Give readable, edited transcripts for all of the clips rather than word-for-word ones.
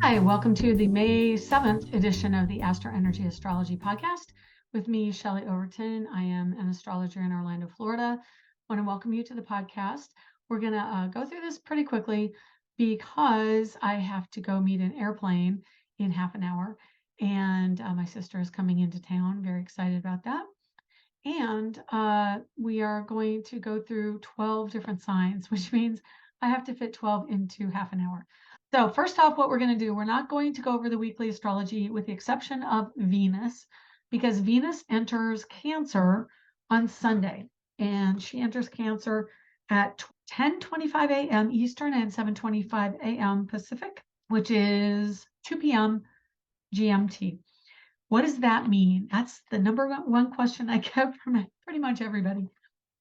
Hi, welcome to the May 7th edition of the Astro Energy Astrology Podcast with me, Shelley Overton. I am an astrologer in Orlando, Florida. I want to welcome you to the podcast. We're going to go through this pretty quickly because I have to go meet an airplane in half an hour, and my sister is coming into town. Very excited about that. And we are going to go through 12 different signs, which means I have to fit 12 into half an hour. So first off, what we're going to do, we're not going to go over the weekly astrology with the exception of Venus, because Venus enters Cancer on Sunday, and she enters Cancer at 10:25 a.m. Eastern and 7:25 a.m. Pacific, which is 2 p.m. GMT. What does that mean? That's the number one question I get from pretty much everybody.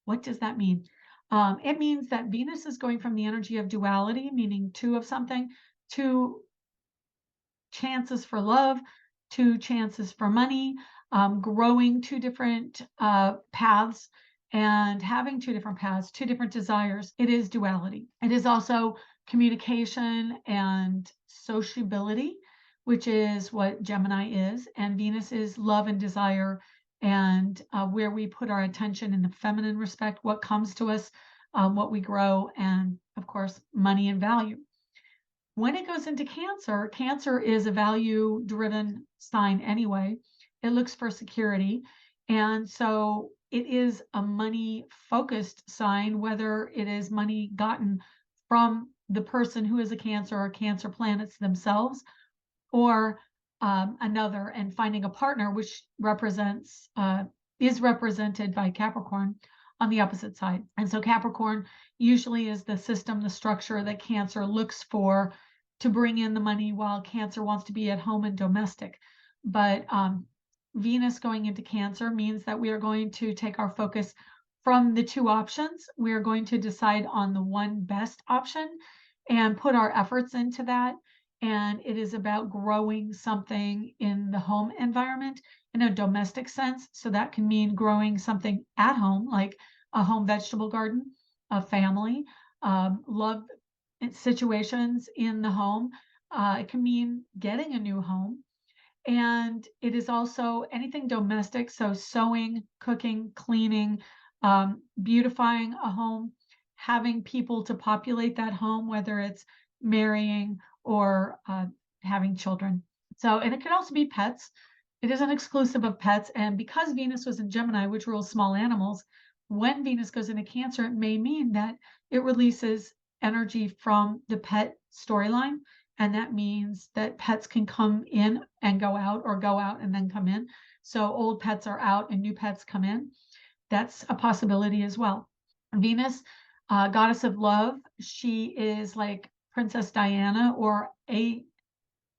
What does that mean? It means that Venus is going from the energy of duality, meaning two of something, to chances for love, to chances for money, growing two different paths and having two different paths, two different desires. It is duality. It is also communication and sociability, which is what Gemini is. And Venus is love and desire, and where we put our attention in the feminine respect, what comes to us, what we grow, and of course, money and value. When it goes into Cancer, Cancer is a value-driven sign anyway. It looks for security. And so it is a money-focused sign, whether it is money gotten from the person who is a Cancer or Cancer planets themselves, or another, and finding a partner, which is represented by Capricorn on the opposite side. And so Capricorn usually is the system, the structure that Cancer looks for to bring in the money, while Cancer wants to be at home and domestic. But Venus going into Cancer means that we are going to take our focus from the two options. We are going to decide on the one best option and put our efforts into that. And it is about growing something in the home environment in a domestic sense. So that can mean growing something at home, like a home vegetable garden, a family, love situations in the home. It can mean getting a new home. And it is also anything domestic. So sewing, cooking, cleaning, beautifying a home, having people to populate that home, whether it's marrying or having children. So, and it can also be pets. It isn't exclusive of pets. And because Venus was in Gemini, which rules small animals, when Venus goes into Cancer, it may mean that it releases energy from the pet storyline. And that means that pets can come in and go out, or go out and then come in. So old pets are out and new pets come in. That's a possibility as well. Venus, goddess of love, she is like Princess Diana, or a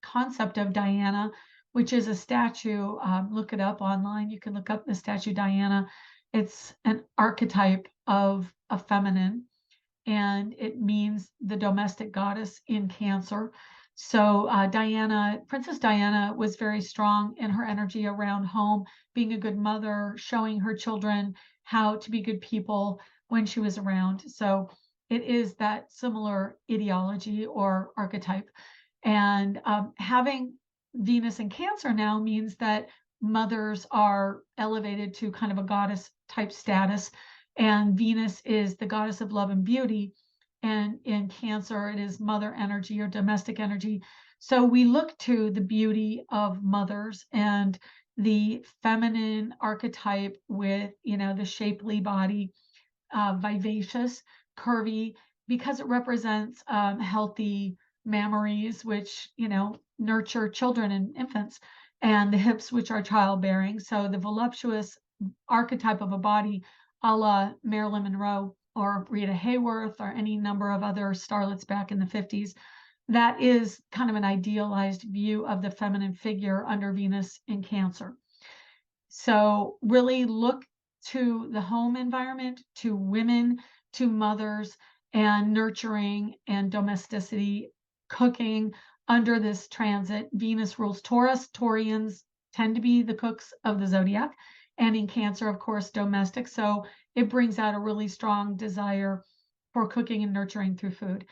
concept of Diana, which is a statue. Look it up online. You can look up the statue Diana. It's an archetype of a feminine, and it means the domestic goddess in Cancer. So Princess Diana was very strong in her energy around home, being a good mother, showing her children how to be good people when she was around. So it is that similar ideology or archetype. And having Venus in Cancer now means that mothers are elevated to kind of a goddess type status. And Venus is the goddess of love and beauty. And in Cancer, it is mother energy or domestic energy. So we look to the beauty of mothers and the feminine archetype with, the shapely body, vivacious, curvy, because it represents healthy mammaries, which, nurture children and infants, and the hips, which are childbearing. So the voluptuous archetype of a body, a la Marilyn Monroe or Rita Hayworth or any number of other starlets back in the 50s, that is kind of an idealized view of the feminine figure under Venus in Cancer. So really look to the home environment, to women, to mothers, and nurturing and domesticity, cooking under this transit. Venus rules Taurus. Taurians tend to be the cooks of the zodiac. And in Cancer, of course, domestic. So it brings out a really strong desire for cooking and nurturing through food.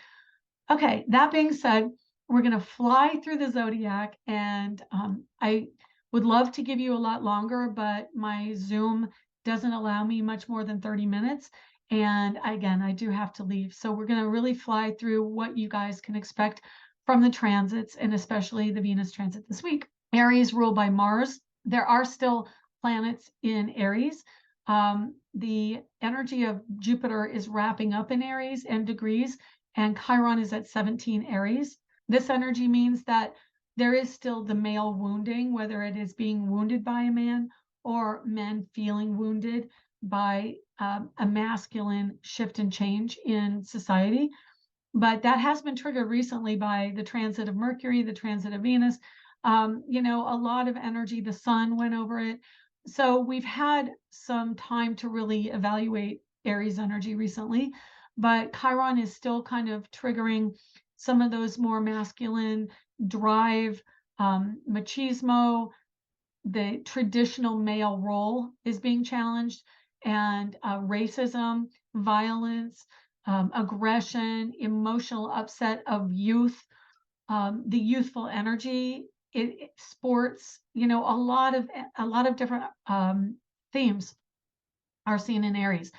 Okay, that being said, we're going to fly through the zodiac, and I would love to give you a lot longer, but my Zoom doesn't allow me much more than 30 minutes. And again, I do have to leave. So we're going to really fly through what you guys can expect from the transits, and especially the Venus transit this week. Aries ruled by Mars. There are still planets in Aries. The energy of Jupiter is wrapping up in Aries and degrees, and Chiron is at 17 Aries. This energy means that there is still the male wounding, whether it is being wounded by a man or men feeling wounded by a masculine shift and change in society. But that has been triggered recently by the transit of Mercury, the transit of Venus. A lot of energy, the sun went over it. So we've had some time to really evaluate Aries energy recently, but Chiron is still kind of triggering some of those more masculine drive, machismo. The traditional male role is being challenged, and racism, violence, aggression, emotional upset of youth, the youthful energy, sports, a lot of different themes are seen in Aries.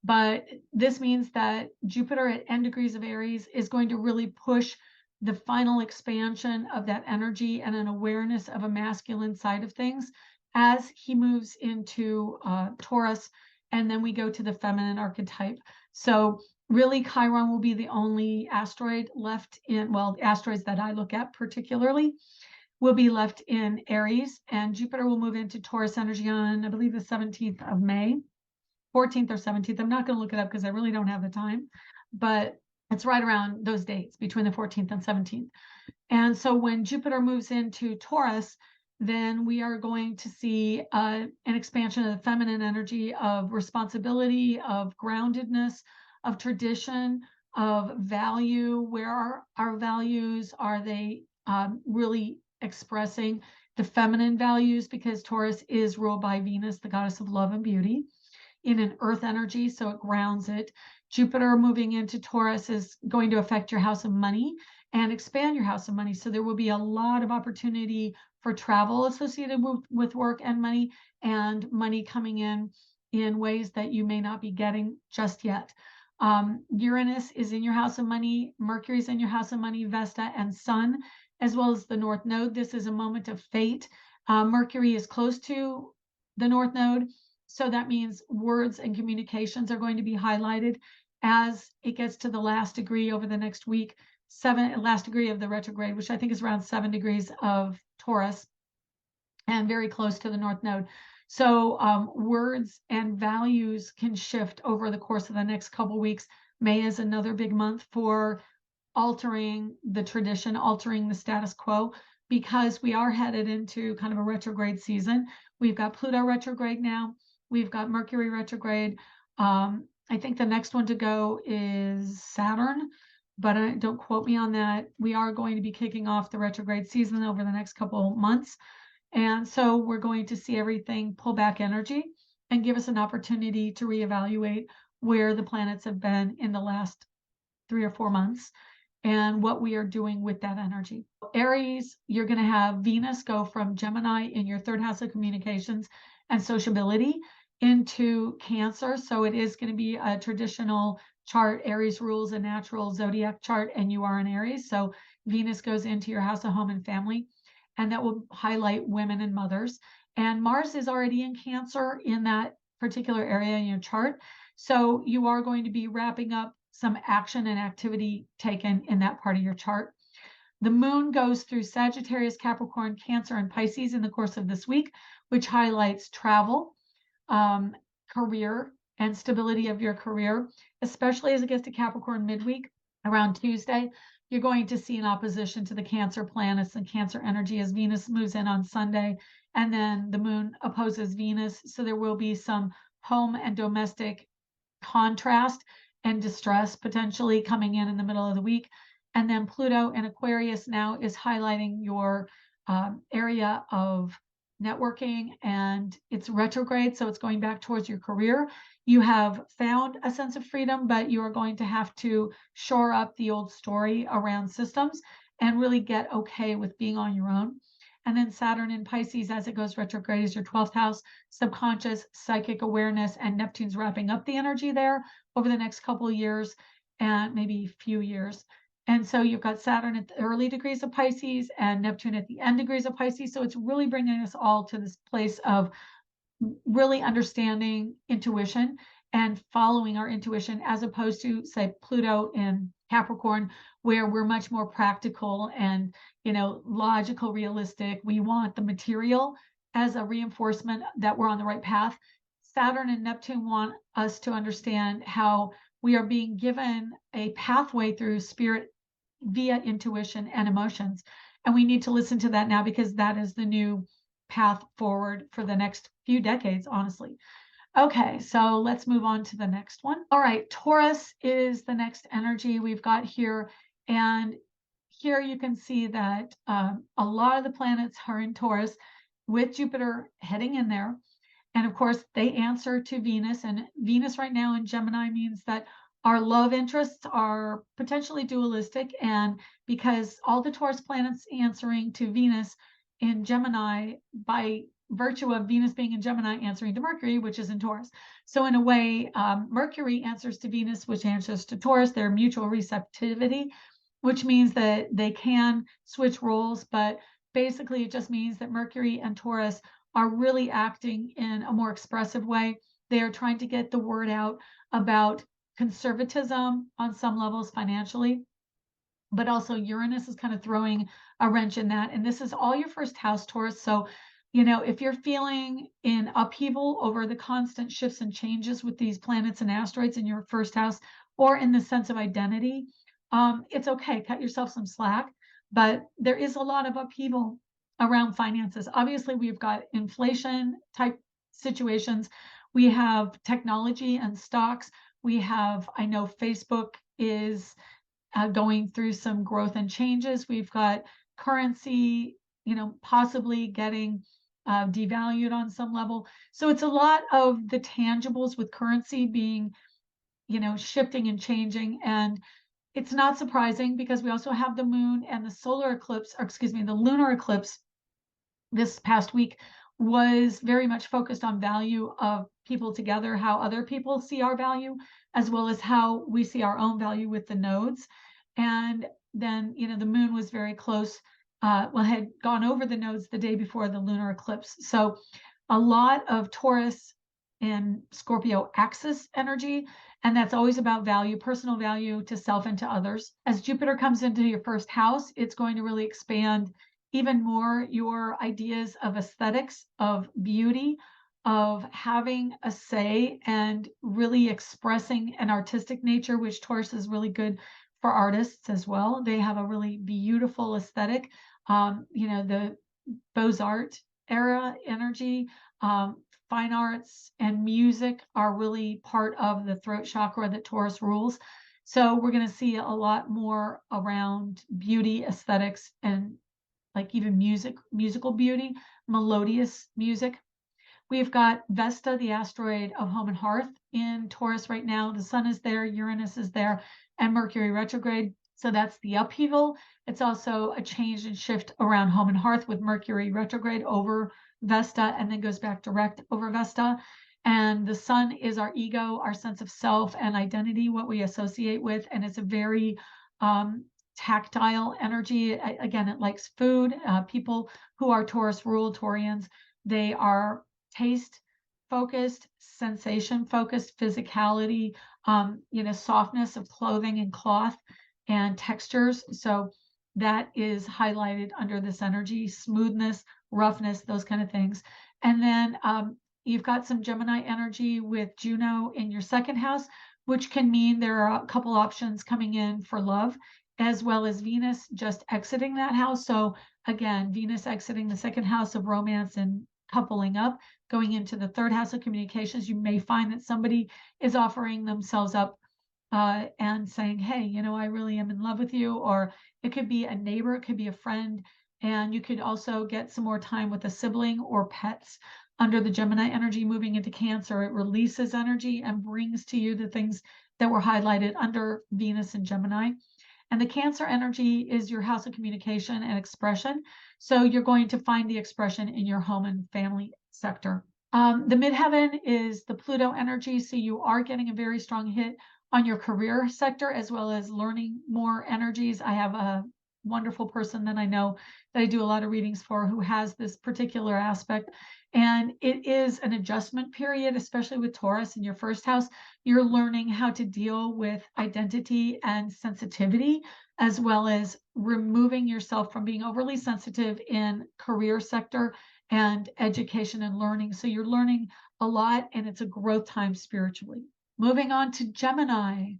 But this means that Jupiter at n degrees of Aries is going to really push the final expansion of that energy and an awareness of a masculine side of things as he moves into Taurus, and then we go to the feminine archetype. So really, Chiron will be the only asteroid left in, well, asteroids that I look at particularly will be left in Aries, and Jupiter will move into Taurus energy on, I believe, the 17th of May, 14th or 17th. I'm not going to look it up because I really don't have the time, but it's right around those dates between the 14th and 17th. And so when Jupiter moves into Taurus, then we are going to see an expansion of the feminine energy, of responsibility, of groundedness, of tradition, of value. Where are our values? Are they really expressing the feminine values? Because Taurus is ruled by Venus, the goddess of love and beauty, in an earth energy, so it grounds it. Jupiter moving into Taurus is going to affect your house of money and expand your house of money. So there will be a lot of opportunity for travel associated with work and money coming in ways that you may not be getting just yet. Uranus is in your house of money, Mercury's in your house of money, Vesta and Sun, as well as the North Node. This is a moment of fate. Mercury is close to the North Node, so that means words and communications are going to be highlighted as it gets to the last degree over the next week, last degree of the retrograde, which I think is around 7 degrees of Taurus and very close to the North Node. So words and values can shift over the course of the next couple weeks. May is another big month for altering the tradition, altering the status quo, because we are headed into kind of a retrograde season. We've got Pluto retrograde now. We've got Mercury retrograde. I think the next one to go is Saturn, but don't quote me on that. We are going to be kicking off the retrograde season over the next couple months. And so we're going to see everything pull back energy and give us an opportunity to reevaluate where the planets have been in the last 3 or 4 months and what we are doing with that energy. Aries, you're going to have Venus go from Gemini in your third house of communications and sociability into Cancer. So it is going to be a traditional chart. Aries rules a natural zodiac chart, and you are an Aries. So Venus goes into your house of home and family, and that will highlight women and mothers. And Mars is already in Cancer in that particular area in your chart. So you are going to be wrapping up some action and activity taken in that part of your chart. The moon goes through Sagittarius, Capricorn, Cancer, and Pisces in the course of this week, which highlights travel, career, and stability of your career, especially as it gets to Capricorn midweek around Tuesday. You're going to see an opposition to the Cancer planets and Cancer energy as Venus moves in on Sunday, and then the moon opposes Venus. So there will be some home and domestic contrast and distress potentially coming in the middle of the week. And then Pluto in Aquarius now is highlighting your area of networking, and it's retrograde, so it's going back towards your career. You have found a sense of freedom, but you are going to have to shore up the old story around systems and really get okay with being on your own. And then Saturn in Pisces, as it goes retrograde, is your 12th house, subconscious, psychic awareness, and Neptune's wrapping up the energy there over the next couple of years and maybe few years. And so you've got Saturn at the early degrees of Pisces and Neptune at the end degrees of Pisces. So it's really bringing us all to this place of really understanding intuition and following our intuition, as opposed to, say, Pluto in Capricorn, where we're much more practical and, logical, realistic. We want the material as a reinforcement that we're on the right path. Saturn and Neptune want us to understand how we are being given a pathway through spirit via intuition and emotions. And we need to listen to that now, because that is the new path forward for the next few decades, honestly. Okay, so let's move on to the next one. All right, Taurus is the next energy we've got here. And here you can see that a lot of the planets are in Taurus, with Jupiter heading in there. And of course, they answer to Venus. And Venus right now in Gemini means that our love interests are potentially dualistic. And because all the Taurus planets answering to Venus in Gemini, by virtue of Venus being in Gemini answering to Mercury, which is in Taurus. So in a way, Mercury answers to Venus, which answers to Taurus. Their mutual receptivity, which means that they can switch roles. But basically, it just means that Mercury and Taurus are really acting in a more expressive way. They are trying to get the word out about conservatism on some levels financially, but also Uranus is kind of throwing a wrench in that. And this is all your first house, Taurus. So, if you're feeling in upheaval over the constant shifts and changes with these planets and asteroids in your first house, or in the sense of identity, it's okay. Cut yourself some slack. But there is a lot of upheaval around finances. Obviously, we've got inflation type situations. We have technology and stocks. I know Facebook is going through some growth and changes. We've got currency, possibly getting devalued on some level. So it's a lot of the tangibles with currency being, shifting and changing. And it's not surprising, because we also have the moon and the the lunar eclipse this past week was very much focused on value of people together, how other people see our value, as well as how we see our own value with the nodes. And then, the moon was very close, had gone over the nodes the day before the lunar eclipse. So a lot of Taurus and Scorpio axis energy, and that's always about value, personal value to self and to others. As Jupiter comes into your first house, it's going to really expand even more your ideas of aesthetics, of beauty, of having a say, and really expressing an artistic nature, which Taurus is really good for artists as well. They have a really beautiful aesthetic. The Beaux-Arts era energy, fine arts and music are really part of the throat chakra that Taurus rules. So we're going to see a lot more around beauty, aesthetics, and like even musical beauty, melodious music. We've got Vesta, the asteroid of home and hearth, in Taurus right now. The sun is there, Uranus is there, and Mercury retrograde. So that's the upheaval. It's also a change and shift around home and hearth, with Mercury retrograde over Vesta and then goes back direct over Vesta. And the sun is our ego, our sense of self and identity, what we associate with. And it's a very tactile energy. Again, it likes food. People who are Taurus ruled, Taurians, they are taste focused, sensation focused, physicality, softness of clothing and cloth and textures. So that is highlighted under this energy, smoothness, roughness, those kind of things. And then you've got some Gemini energy with Juno in your second house, which can mean there are a couple options coming in for love, as well as Venus just exiting that house. So again, Venus exiting the second house of romance and coupling up, going into the third house of communications. You may find that somebody is offering themselves up and saying, hey, I really am in love with you. Or it could be a neighbor, it could be a friend. And you could also get some more time with a sibling or pets. Under the Gemini energy moving into Cancer, it releases energy and brings to you the things that were highlighted under Venus and Gemini. And the Cancer energy is your house of communication and expression. So you're going to find the expression in your home and family sector. The midheaven is the Pluto energy. So you are getting a very strong hit on your career sector, as well as learning more energies. I have a wonderful person that I know that I do a lot of readings for who has this particular aspect. And it is an adjustment period, especially with Taurus in your first house. You're learning how to deal with identity and sensitivity, as well as removing yourself from being overly sensitive in career sector and education and learning. So you're learning a lot, and it's a growth time spiritually. Moving on to Gemini.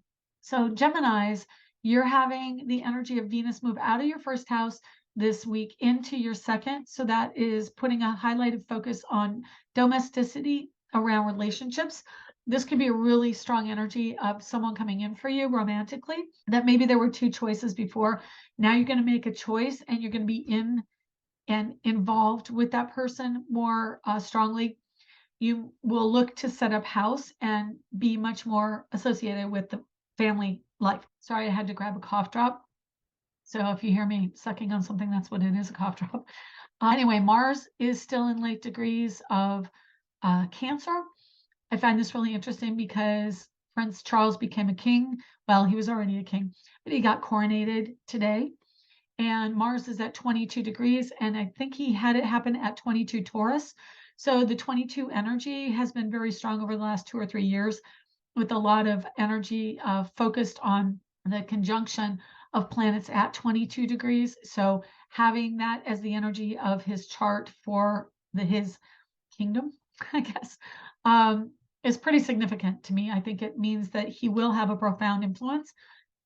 So Geminis, you're having the energy of Venus move out of your first house this week into your second. So that is putting a highlighted focus on domesticity around relationships. This could be a really strong energy of someone coming in for you romantically, that maybe there were two choices before. Now you're going to make a choice, and you're going to be in and involved with that person more strongly. You will look to set up house and be much more associated with the family life. Sorry, I had to grab a cough drop. So if you hear me sucking on something, that's what it is, a cough drop. Anyway, Mars is still in late degrees of Cancer. I find this really interesting because Prince Charles became a king. Well, he was already a king, but he got coronated today. And Mars is at 22 degrees, and I think he had it happen at 22 Taurus. So the 22 energy has been very strong over the last 2 or 3 years, with a lot of energy focused on the conjunction of planets at 22 degrees. So having that as the energy of his chart for his kingdom, I guess, is pretty significant to me. I think it means that he will have a profound influence.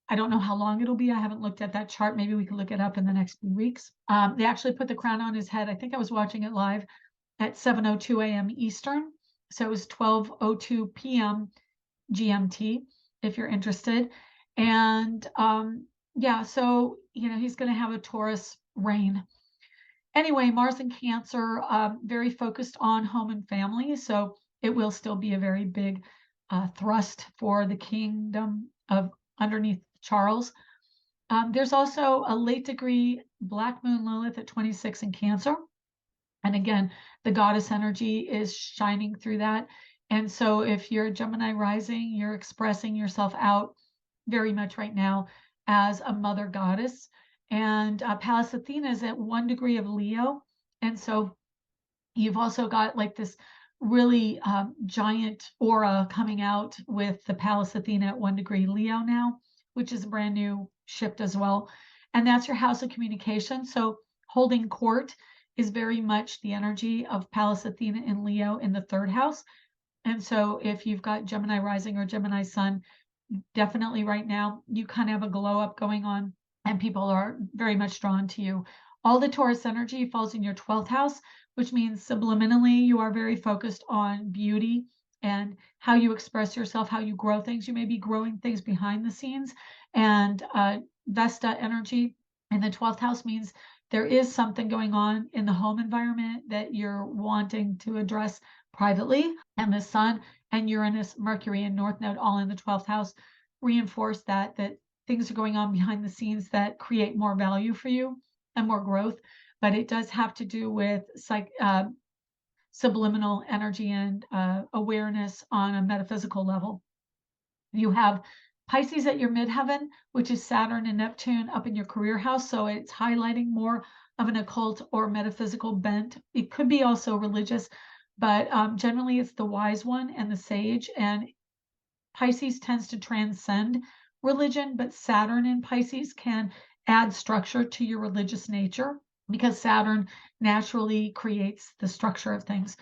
I don't know how long it'll be. I haven't looked at that chart. Maybe we can look it up in the next few weeks. They actually put the crown on his head. I think I was watching it live at 7:02 a.m. Eastern. So it was 12:02 p.m. GMT, if you're interested. And yeah, so, he's going to have a Taurus reign. Anyway, Mars in Cancer, very focused on home and family. So it will still be a very big thrust for the kingdom of underneath Charles. There's also a late degree Black Moon Lilith at 26 in Cancer. And again, the goddess energy is shining through that. And so if you're a Gemini rising, you're expressing yourself out very much right now as a mother goddess. And Pallas Athena is at 1 degree of Leo. And so you've also got like this really giant aura coming out with the Pallas Athena at 1 degree Leo now, which is a brand new shift as well. And that's your house of communication. So holding court is very much the energy of Pallas Athena in Leo in the third house. And so if you've got Gemini rising or Gemini sun, definitely right now, you kind of have a glow up going on, and people are very much drawn to you. All the Taurus energy falls in your 12th house, which means subliminally you are very focused on beauty and how you express yourself, how you grow things. You may be growing things behind the scenes. And Vesta energy in the 12th house means there is something going on in the home environment that you're wanting to address privately. And the sun and Uranus, Mercury, and North Node all in the 12th house reinforce that things are going on behind the scenes that create more value for you and more growth. But it does have to do with subliminal energy and awareness on a metaphysical level. You have Pisces at your midheaven, which is Saturn and Neptune up in your career house. So it's highlighting more of an occult or metaphysical bent. It could be also religious, but generally it's the wise one and the sage. And Pisces tends to transcend religion, but Saturn in Pisces can add structure to your religious nature, because Saturn naturally creates the structure of things.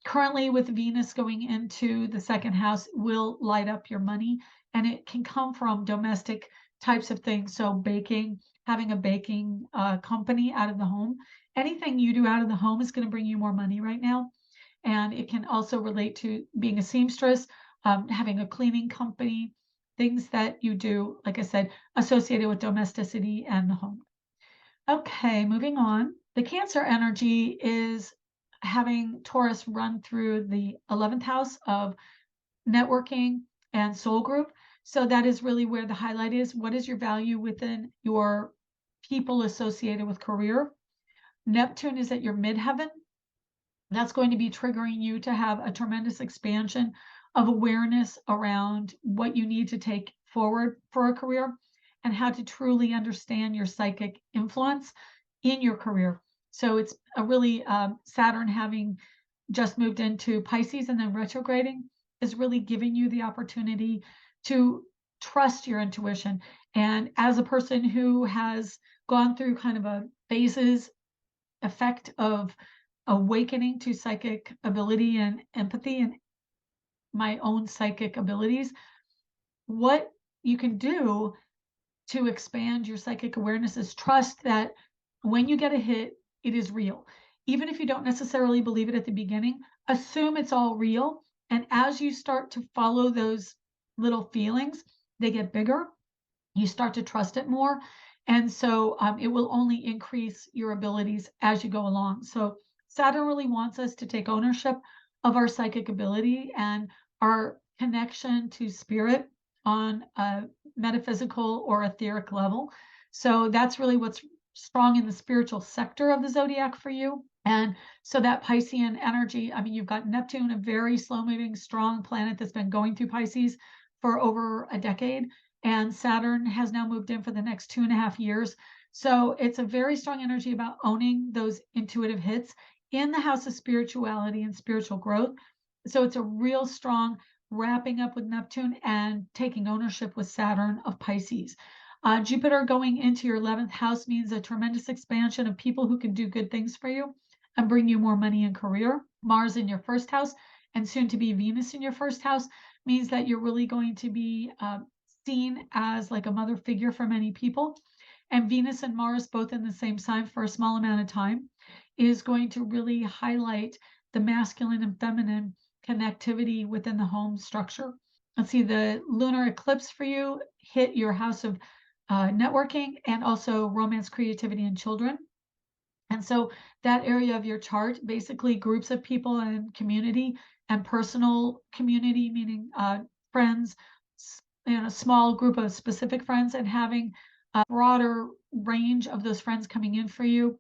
Currently, with Venus going into the second house, will light up your money, and it can come from domestic types of things. So baking, having a baking company out of the home, anything you do out of the home is going to bring you more money right now. And it can also relate to being a seamstress, having a cleaning company, things that you do, like I said, associated with domesticity and the home. Okay, moving on. The Cancer energy is having Taurus run through the 11th house of networking and soul group. So that is really where the highlight is. What is your value within your people associated with career? Neptune is at your midheaven. That's going to be triggering you to have a tremendous expansion of awareness around what you need to take forward for a career and how to truly understand your psychic influence in your career. So it's a really Saturn having just moved into Pisces and then retrograding is really giving you the opportunity to trust your intuition. And as a person who has gone through kind of a phases effect of awakening to psychic ability and empathy and my own psychic abilities, what you can do to expand your psychic awareness is trust that when you get a hit, it is real. Even if you don't necessarily believe it at the beginning, assume it's all real. And as you start to follow those little feelings, they get bigger. You start to trust it more. And so it will only increase your abilities as you go along. So Saturn really wants us to take ownership of our psychic ability and our connection to spirit on a metaphysical or etheric level. So that's really what's strong in the spiritual sector of the zodiac for you. And so that Piscean energy, I mean, you've got Neptune, a very slow moving, strong planet that's been going through Pisces for over a decade. And Saturn has now moved in for the next 2.5 years. So it's a very strong energy about owning those intuitive hits in the house of spirituality and spiritual growth. So it's a real strong wrapping up with Neptune and taking ownership with Saturn of Pisces. Jupiter going into your 11th house means a tremendous expansion of people who can do good things for you and bring you more money and career. Mars in your first house and soon to be Venus in your first house means that you're really going to be seen as like a mother figure for many people. And Venus and Mars, both in the same sign for a small amount of time, is going to really highlight the masculine and feminine connectivity within the home structure. Let's see, the lunar eclipse for you hit your house of networking and also romance, creativity, and children. And so that area of your chart, basically groups of people and community and personal community, meaning friends, a small group of specific friends, and having a broader range of those friends coming in for you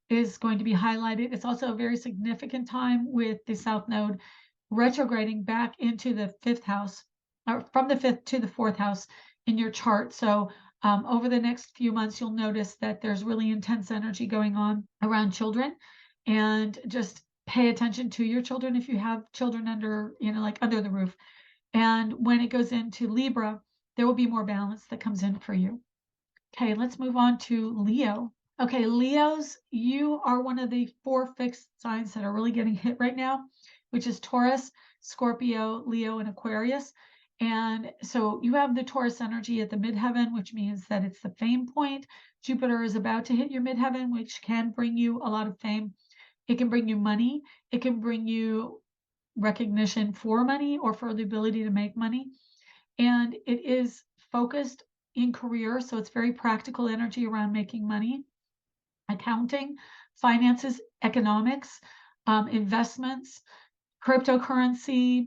is going to be highlighted. It's also a very significant time with the South Node retrograding back into the 5th house, or from the 5th to the 4th house in your chart. So over the next few months, you'll notice that there's really intense energy going on around children, and just pay attention to your children if you have children under, like under the roof. And when it goes into Libra, there will be more balance that comes in for you. Okay, let's move on to Leo. Okay, Leos, you are one of the 4 fixed signs that are really getting hit right now, which is Taurus, Scorpio, Leo, and Aquarius. And so you have the Taurus energy at the midheaven, which means that it's the fame point. Jupiter is about to hit your midheaven, which can bring you a lot of fame. It can bring you money. It can bring you recognition for money or for the ability to make money. And it is focused in career. So it's very practical energy around making money, accounting, finances, economics, investments, cryptocurrency,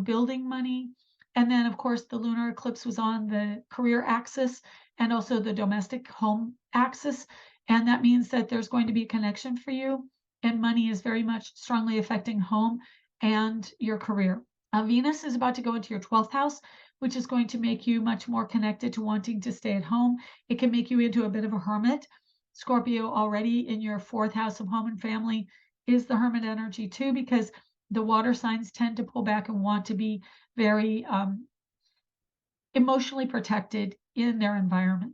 building money. And then, of course, the lunar eclipse was on the career axis and also the domestic home axis. And that means that there's going to be a connection for you. And money is very much strongly affecting home and your career. Venus is about to go into your 12th house, which is going to make you much more connected to wanting to stay at home. It can make you into a bit of a hermit. Scorpio already in your 4th house of home and family is the hermit energy too, because the water signs tend to pull back and want to be very emotionally protected in their environment,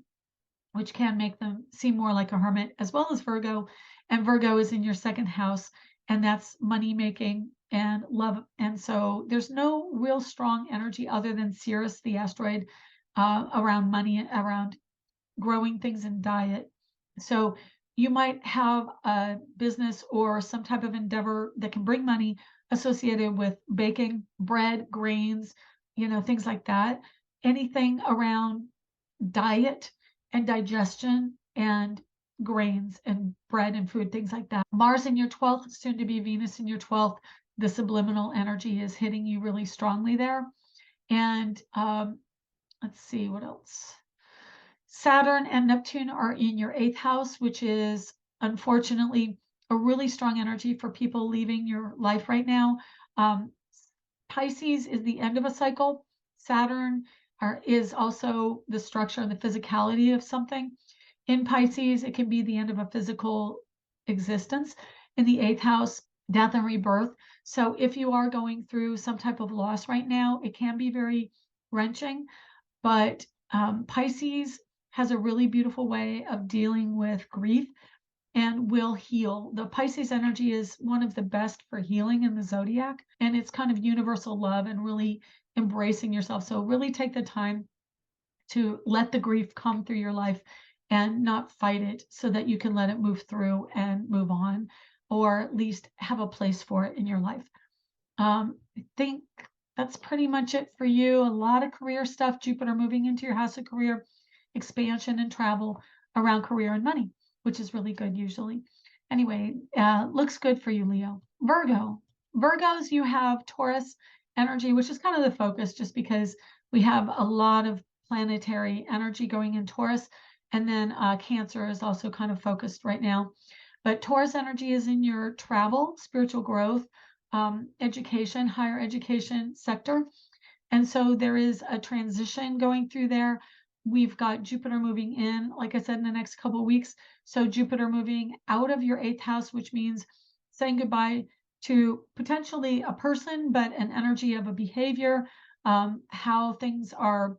which can make them seem more like a hermit, as well as Virgo. And Virgo is in your 2nd house, and that's money making and love. And so there's no real strong energy other than Sirius, the asteroid, around money, around growing things in diet. So you might have a business or some type of endeavor that can bring money associated with baking, bread, grains, things like that. Anything around diet and digestion and grains and bread and food, things like that. Mars in your 12th, soon to be Venus in your 12th, the subliminal energy is hitting you really strongly there. And let's see what else. Saturn and Neptune are in your 8th house, which is unfortunately a really strong energy for people leaving your life right now. Pisces is the end of a cycle. Saturn is also the structure and the physicality of something. In Pisces, it can be the end of a physical existence. In the 8th house, death and rebirth. So if you are going through some type of loss right now, it can be very wrenching. But Pisces has a really beautiful way of dealing with grief and will heal. The Pisces energy is one of the best for healing in the zodiac, and it's kind of universal love and really embracing yourself. So really take the time to let the grief come through your life and not fight it, so that you can let it move through and move on, or at least have a place for it in your life. I think that's pretty much it for you. A lot of career stuff. Jupiter moving into your house of career, expansion and travel around career and money, which is really good usually. Anyway, looks good for you, Leo. Virgo. Virgos, you have Taurus energy, which is kind of the focus, just because we have a lot of planetary energy going in Taurus. And then Cancer is also kind of focused right now. But Taurus energy is in your travel, spiritual growth, education, higher education sector. And so there is a transition going through there. We've got Jupiter moving in, like I said, in the next couple of weeks. So Jupiter moving out of your 8th house, which means saying goodbye to potentially a person, but an energy of a behavior, how things are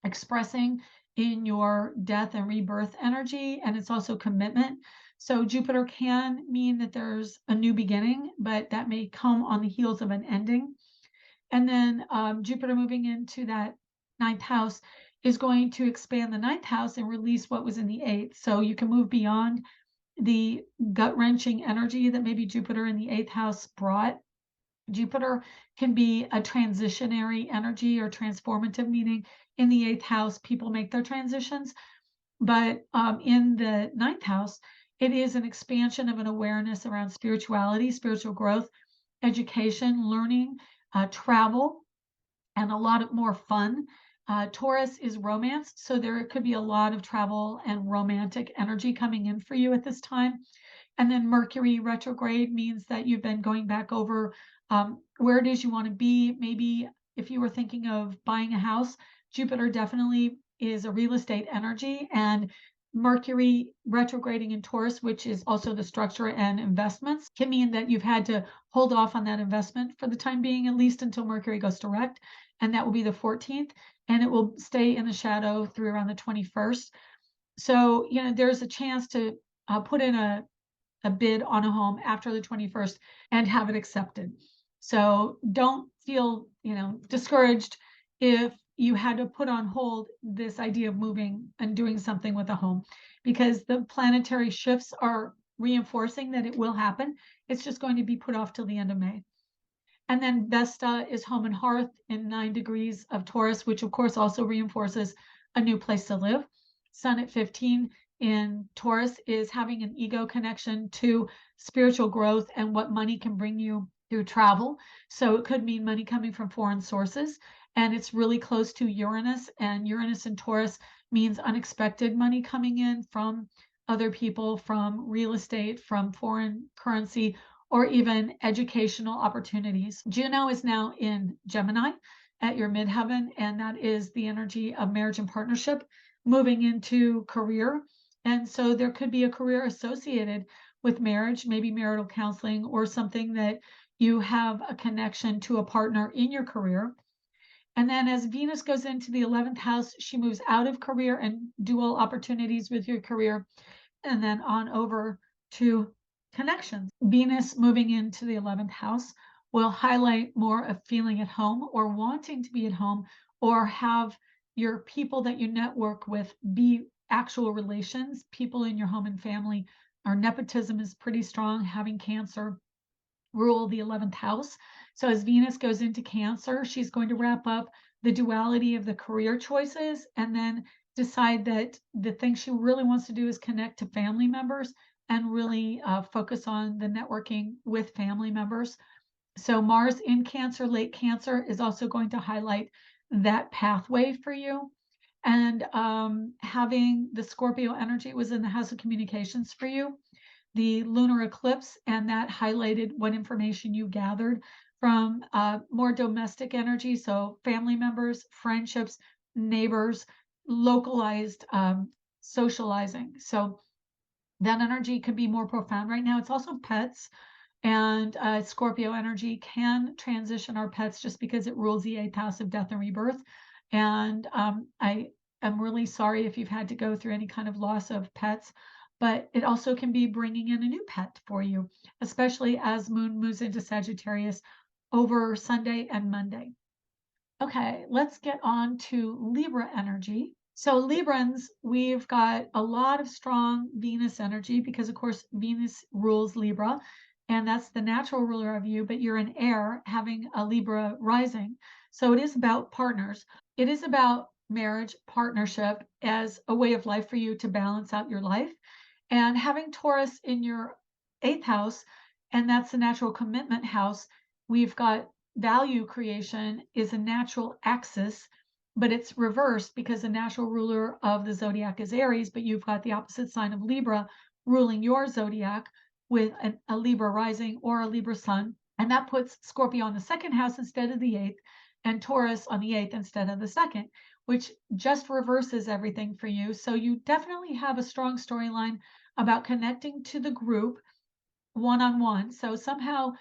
expressing in your death and rebirth energy. And it's also commitment. So Jupiter can mean that there's a new beginning, but that may come on the heels of an ending. And then Jupiter moving into that 9th house is going to expand the 9th house and release what was in the 8th. So you can move beyond the gut-wrenching energy that maybe Jupiter in the 8th house brought. Jupiter can be a transitionary energy or transformative, meaning in the 8th house, people make their transitions. But in the 9th house, it is an expansion of an awareness around spirituality, spiritual growth, education, learning, travel, and a lot of more fun. Taurus is romance, so there could be a lot of travel and romantic energy coming in for you at this time. And then Mercury retrograde means that you've been going back over where it is you want to be. Maybe if you were thinking of buying a house, Jupiter definitely is a real estate energy, and Mercury retrograding in Taurus, which is also the structure and investments, can mean that you've had to hold off on that investment for the time being, at least until Mercury goes direct. And that will be the 14th, and it will stay in the shadow through around the 21st. So, there's a chance to put in a bid on a home after the 21st and have it accepted. So don't feel, discouraged if you had to put on hold this idea of moving and doing something with a home, because the planetary shifts are reinforcing that it will happen. It's just going to be put off till the end of May. And then Vesta is home and hearth in 9 degrees of Taurus, which of course also reinforces a new place to live. Sun at 15 in Taurus is having an ego connection to spiritual growth and what money can bring you through travel. So it could mean money coming from foreign sources. And it's really close to Uranus, and Uranus in Taurus means unexpected money coming in from other people, from real estate, from foreign currency, or even educational opportunities. Juno is now in Gemini at your midheaven, and that is the energy of marriage and partnership moving into career. And so there could be a career associated with marriage, maybe marital counseling, or something that you have a connection to a partner in your career. And then as Venus goes into the 11th house, she moves out of career and dual opportunities with your career, and then on over to connections. Venus moving into the 11th house will highlight more of feeling at home or wanting to be at home, or have your people that you network with be actual relations, people in your home and family. Our nepotism is pretty strong, having Cancer rule the 11th house. So as Venus goes into Cancer, she's going to wrap up the duality of the career choices and then decide that the thing she really wants to do is connect to family members and really focus on the networking with family members. So Mars in Cancer, late Cancer, is also going to highlight that pathway for you. And having the Scorpio energy was in the house of communications for you, the lunar eclipse, and that highlighted what information you gathered from more domestic energy, so family members, friendships, neighbors, localized socializing. So that energy could be more profound right now. It's also pets, and Scorpio energy can transition our pets just because it rules the eighth house of death and rebirth. And I am really sorry if you've had to go through any kind of loss of pets, but it also can be bringing in a new pet for you, especially as Moon moves into Sagittarius over Sunday and Monday. Okay, let's get on to Libra energy. So Librans, we've got a lot of strong Venus energy because, of course, Venus rules Libra, and that's the natural ruler of you, but you're an air having a Libra rising. So it is about partners. It is about marriage, partnership as a way of life for you to balance out your life. And having Taurus in your eighth house, and that's the natural commitment house, we've got value creation is a natural axis, but it's reversed because the natural ruler of the zodiac is Aries, but you've got the opposite sign of Libra ruling your zodiac with a Libra rising or a Libra sun. And that puts Scorpio on the second house instead of the eighth, and Taurus on the eighth instead of the second, which just reverses everything for you. So you definitely have a strong storyline about connecting to the group one-on-one. So somehow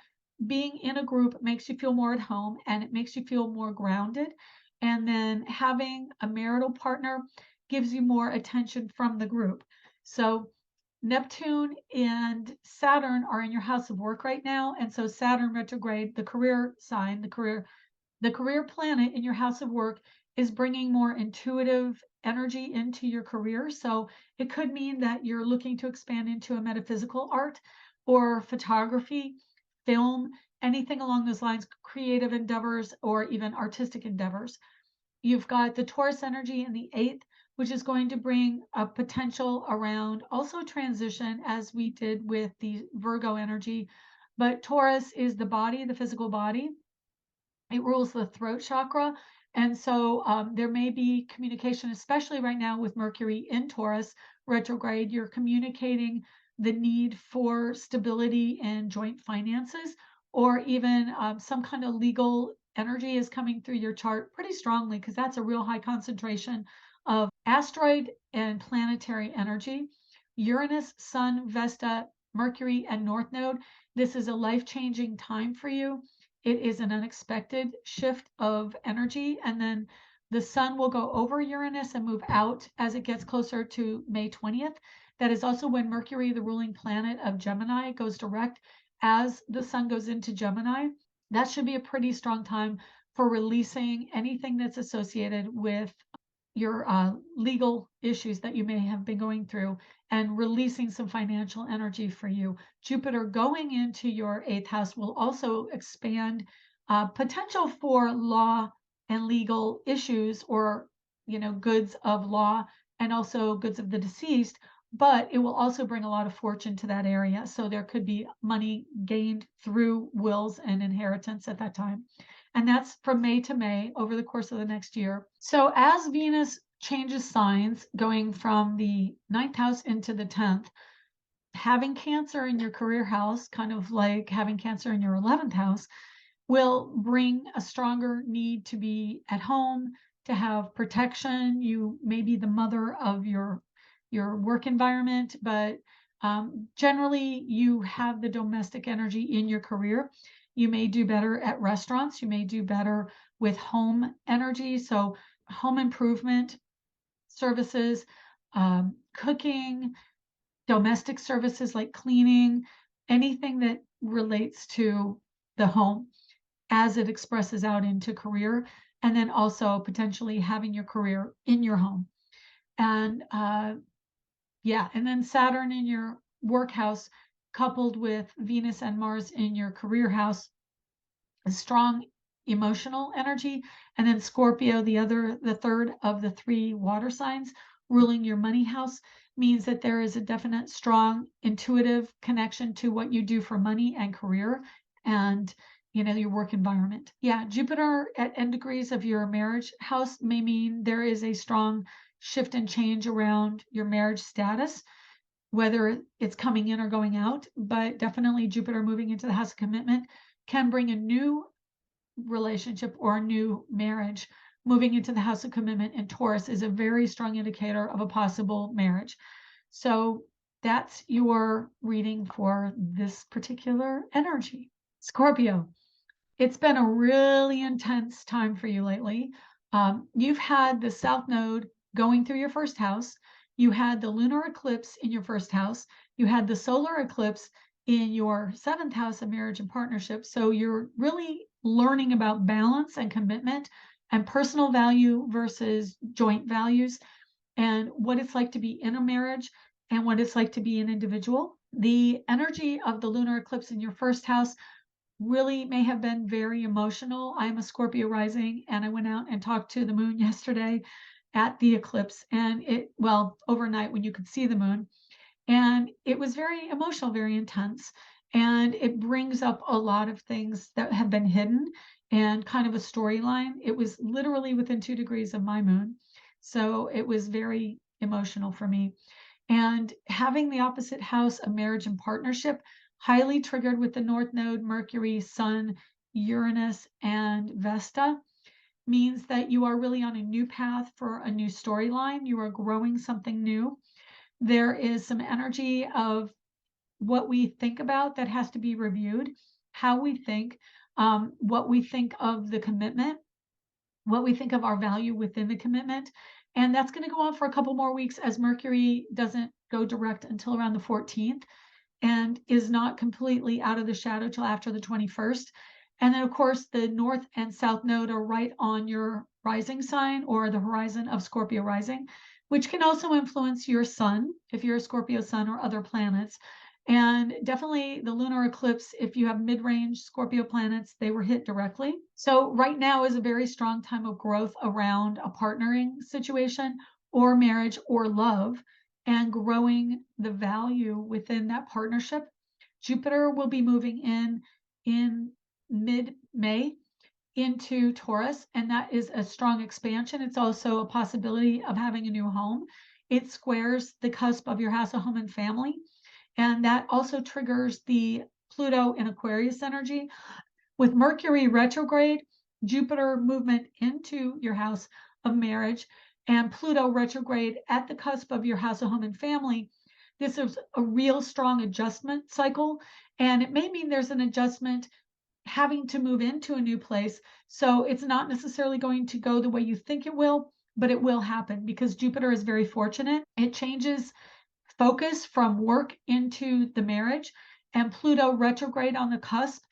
being in a group makes you feel more at home and it makes you feel more grounded. And then having a marital partner gives you more attention from the group. So Neptune and Saturn are in your house of work right now. And so Saturn retrograde, the career sign, the career planet in your house of work is bringing more intuitive energy into your career. So it could mean that you're looking to expand into a metaphysical art or photography, film, anything along those lines, creative endeavors, or even artistic endeavors. You've got the Taurus energy in the eighth, which is going to bring a potential around also transition, as we did with the Virgo energy. But Taurus is the body, the physical body. It rules the throat chakra. And so there may be communication, especially right now with Mercury in Taurus retrograde. You're communicating the need for stability in joint finances, or even some kind of legal energy is coming through your chart pretty strongly, because that's a real high concentration of asteroid and planetary energy. Uranus, Sun, Vesta, Mercury, and North Node. This is a life-changing time for you. It is an unexpected shift of energy, and then the sun will go over Uranus and move out as it gets closer to May 20th. That is also when Mercury, the ruling planet of Gemini, goes direct as the sun goes into Gemini. That should be a pretty strong time for releasing anything that's associated with your legal issues that you may have been going through, and releasing some financial energy for you. Jupiter going into your eighth house will also expand potential for law and legal issues, or goods of law and also goods of the deceased, but it will also bring a lot of fortune to that area. So there could be money gained through wills and inheritance at that time. And that's from May to May over the course of the next year. So as Venus changes signs, going from the ninth house into the 10th, having Cancer in your career house, kind of like having Cancer in your 11th house, will bring a stronger need to be at home, to have protection. You may be the mother of your work environment, but generally you have the domestic energy in your career. You may do better at restaurants. You may do better with home energy. So home improvement services, cooking, domestic services like cleaning, anything that relates to the home as it expresses out into career, and then also potentially having your career in your home. And and then Saturn in your work house coupled with Venus and Mars in your career house, a strong emotional energy. And then Scorpio, the third of the three water signs, ruling your money house, means that there is a definite strong intuitive connection to what you do for money and career. And your work environment. Yeah, Jupiter at end degrees of your marriage house may mean there is a strong shift and change around your marriage status, whether it's coming in or going out. But definitely Jupiter moving into the house of commitment can bring a new relationship or a new marriage. Moving into the house of commitment in Taurus is a very strong indicator of a possible marriage. So that's your reading for this particular energy. Scorpio, it's been a really intense time for you lately. You've had the South Node going through your first house. You had the lunar eclipse in your first house. You had the solar eclipse in your seventh house of marriage and partnership. So you're really learning about balance and commitment and personal value versus joint values, and what it's like to be in a marriage and what it's like to be an individual. The energy of the lunar eclipse in your first house really may have been very emotional. I'm a Scorpio rising, and I went out and talked to the moon yesterday at the eclipse, and overnight when you could see the moon. And it was very emotional, very intense. And it brings up a lot of things that have been hidden and kind of a storyline. It was literally within 2 degrees of my moon. So it was very emotional for me. And having the opposite house of marriage and partnership, highly triggered with the North Node, Mercury, Sun, Uranus, and Vesta, means that you are really on a new path for a new storyline. You are growing something new. There is some energy of what we think about that has to be reviewed, how we think, what we think of the commitment, what we think of our value within the commitment. And that's going to go on for a couple more weeks as Mercury doesn't go direct until around the 14th and is not completely out of the shadow till after the 21st. And then, of course, the North and South Node are right on your rising sign or the horizon of Scorpio rising, which can also influence your sun if you're a Scorpio sun or other planets. And definitely the lunar eclipse, if you have mid-range Scorpio planets, they were hit directly. So right now is a very strong time of growth around a partnering situation or marriage or love, and growing the value within that partnership. Jupiter will be moving in mid-May into Taurus, and that is a strong expansion. It's also a possibility of having a new home. It squares the cusp of your house of home and family, and that also triggers the Pluto and Aquarius energy. With Mercury retrograde, Jupiter movement into your house of marriage, and Pluto retrograde at the cusp of your house of home and family, this is a real strong adjustment cycle. And it may mean there's an adjustment having to move into a new place. So it's not necessarily going to go the way you think it will, but it will happen because Jupiter is very fortunate. It changes focus from work into the marriage, and Pluto retrograde on the cusp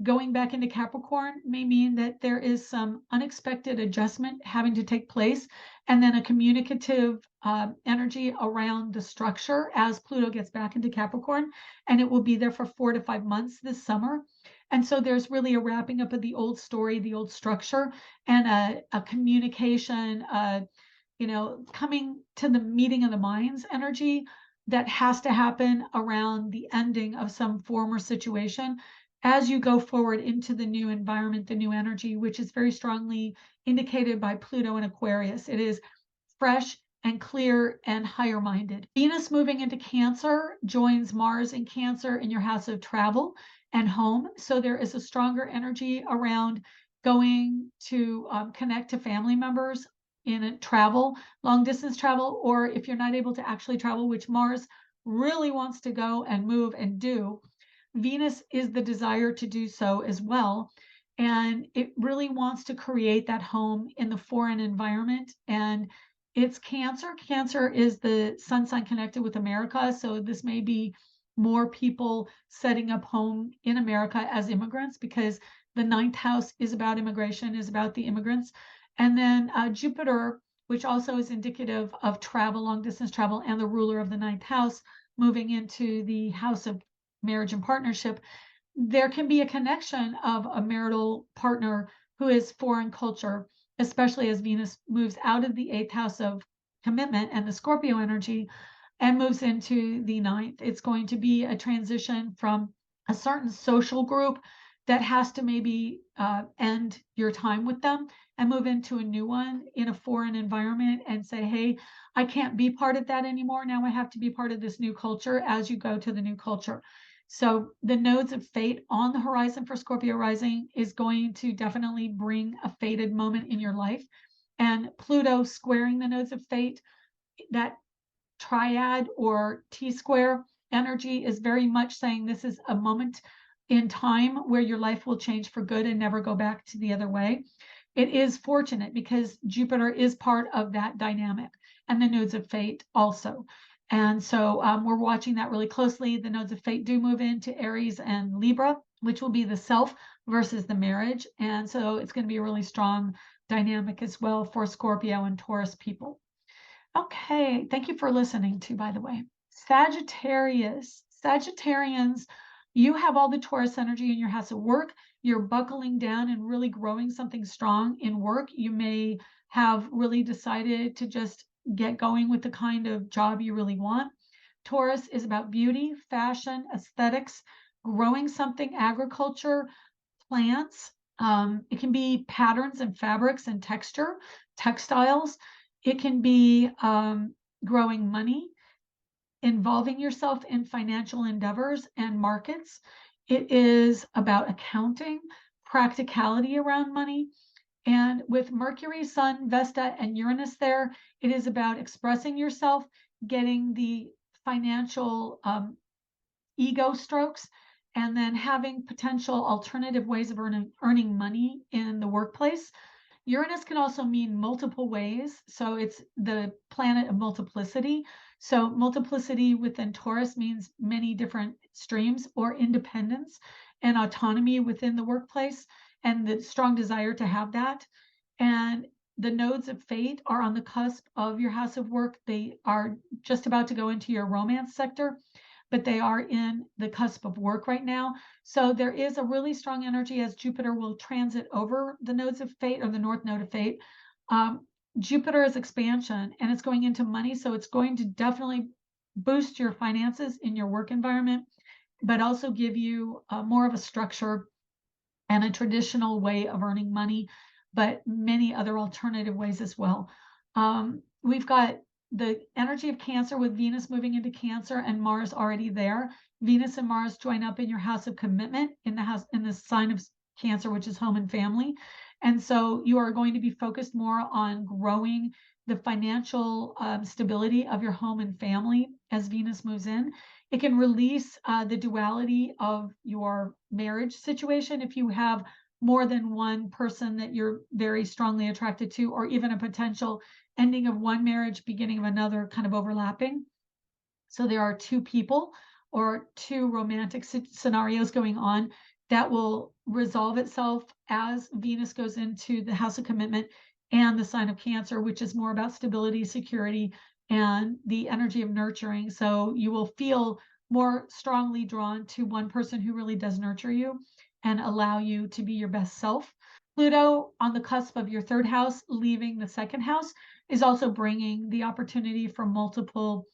going back into Capricorn may mean that there is some unexpected adjustment having to take place, and then a communicative energy around the structure as Pluto gets back into Capricorn, and it will be there for 4 to 5 months this summer. And so there's really a wrapping up of the old story, the old structure, and a communication, coming to the meeting of the minds energy that has to happen around the ending of some former situation as you go forward into the new environment, the new energy, which is very strongly indicated by Pluto and Aquarius. It is fresh and clear and higher minded. Venus moving into Cancer joins Mars in Cancer in your house of travel and home. So there is a stronger energy around going to connect to family members in a travel, long distance travel, or if you're not able to actually travel, which Mars really wants to go and move and do, Venus is the desire to do so as well. And it really wants to create that home in the foreign environment. And it's Cancer. Cancer is the sun sign connected with America. So this may be more people setting up home in America as immigrants, because the ninth house is about immigration, is about the immigrants. And then Jupiter, which also is indicative of travel, long distance travel, and the ruler of the ninth house moving into the house of marriage and partnership, there can be a connection of a marital partner who is foreign culture, especially as Venus moves out of the eighth house of commitment and the Scorpio energy and moves into the ninth. It's going to be a transition from a certain social group that has to maybe end your time with them and move into a new one in a foreign environment and say, hey, I can't be part of that anymore. Now I have to be part of this new culture as you go to the new culture. So the nodes of fate on the horizon for Scorpio rising is going to definitely bring a fated moment in your life. And Pluto squaring the nodes of fate, that triad or T-square energy is very much saying this is a moment in time where your life will change for good and never go back to the other way. It is fortunate because Jupiter is part of that dynamic and the nodes of fate also. And so we're watching that really closely. The nodes of fate do move into Aries and Libra, which will be the self versus the marriage. And so it's going to be a really strong dynamic as well for Scorpio and Taurus people. Okay, thank you for listening too, by the way. Sagittarius, Sagittarians, you have all the Taurus energy in your house of work. You're buckling down and really growing something strong in work. You may have really decided to just get going with the kind of job you really want. Taurus is about beauty, fashion, aesthetics, growing something, agriculture, plants. It can be patterns and fabrics and texture, textiles. It can be growing money, involving yourself in financial endeavors and markets. It is about accounting, practicality around money. And with Mercury, Sun, Vesta, and Uranus there, it is about expressing yourself, getting the financial ego strokes, and then having potential alternative ways of earning money in the workplace. Uranus can also mean multiple ways. So it's the planet of multiplicity. So multiplicity within Taurus means many different streams or independence and autonomy within the workplace and the strong desire to have that. And the nodes of fate are on the cusp of your house of work. They are just about to go into your romance sector, but they are in the cusp of work right now. So there is a really strong energy as Jupiter will transit over the nodes of fate or the north node of fate. Jupiter is expansion and it's going into money. So it's going to definitely boost your finances in your work environment, but also give you more of a structure and a traditional way of earning money, but many other alternative ways as well. We've got the energy of Cancer with Venus moving into Cancer and Mars already there. Venus and Mars join up in your house of commitment in the sign of Cancer, which is home and family. And so you are going to be focused more on growing the financial stability of your home and family as Venus moves in. It can release the duality of your marriage situation if you have more than one person that you're very strongly attracted to, or even a potential ending of one marriage, beginning of another, kind of overlapping. So there are two people or two romantic scenarios going on that will resolve itself as Venus goes into the house of commitment and the sign of Cancer, which is more about stability, security, and the energy of nurturing. So you will feel more strongly drawn to one person who really does nurture you and allow you to be your best self. Pluto on the cusp of your third house, leaving the second house, is also bringing the opportunity for multiple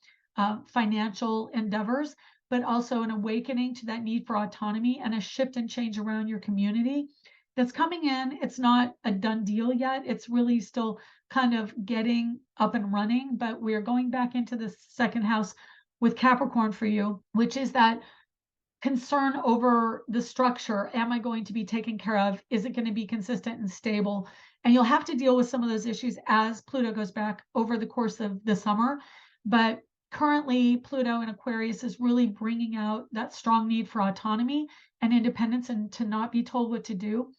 financial endeavors, but also an awakening to that need for autonomy and a shift and change around your community that's coming in. It's not a done deal yet. It's really still kind of getting up and running, but we're going back into the second house with Capricorn for you, which is that concern over the structure. Am I going to be taken care of? Is it going to be consistent and stable? And you'll have to deal with some of those issues as Pluto goes back over the course of the summer. But currently, Pluto in Aquarius is really bringing out that strong need for autonomy and independence and to not be told what to do.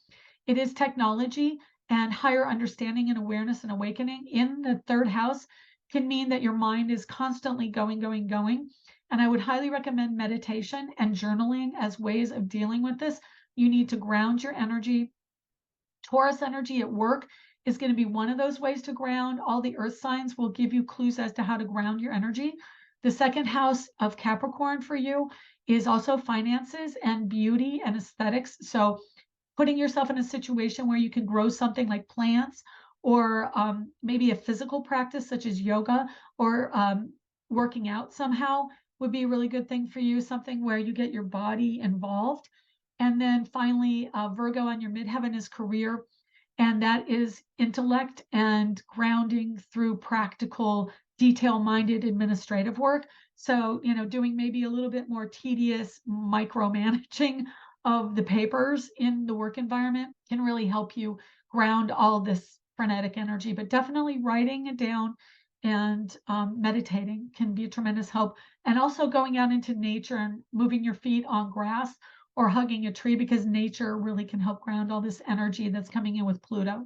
It is technology and higher understanding and awareness and awakening in the third house can mean that your mind is constantly going. And I would highly recommend meditation and journaling as ways of dealing with this. You need to ground your energy. Taurus energy at work is going to be one of those ways to ground. All the earth signs will give you clues as to how to ground your energy. The second house of Capricorn for you is also finances and beauty and aesthetics. So putting yourself in a situation where you can grow something like plants or maybe a physical practice such as yoga or working out somehow would be a really good thing for you, something where you get your body involved. And then finally, Virgo on your midheaven is career. And that is intellect and grounding through practical, detail-minded administrative work. So, doing maybe a little bit more tedious micromanaging of the papers in the work environment can really help you ground all this frenetic energy. But definitely writing it down and meditating can be a tremendous help. And also going out into nature and moving your feet on grass or hugging a tree, because nature really can help ground all this energy that's coming in with Pluto.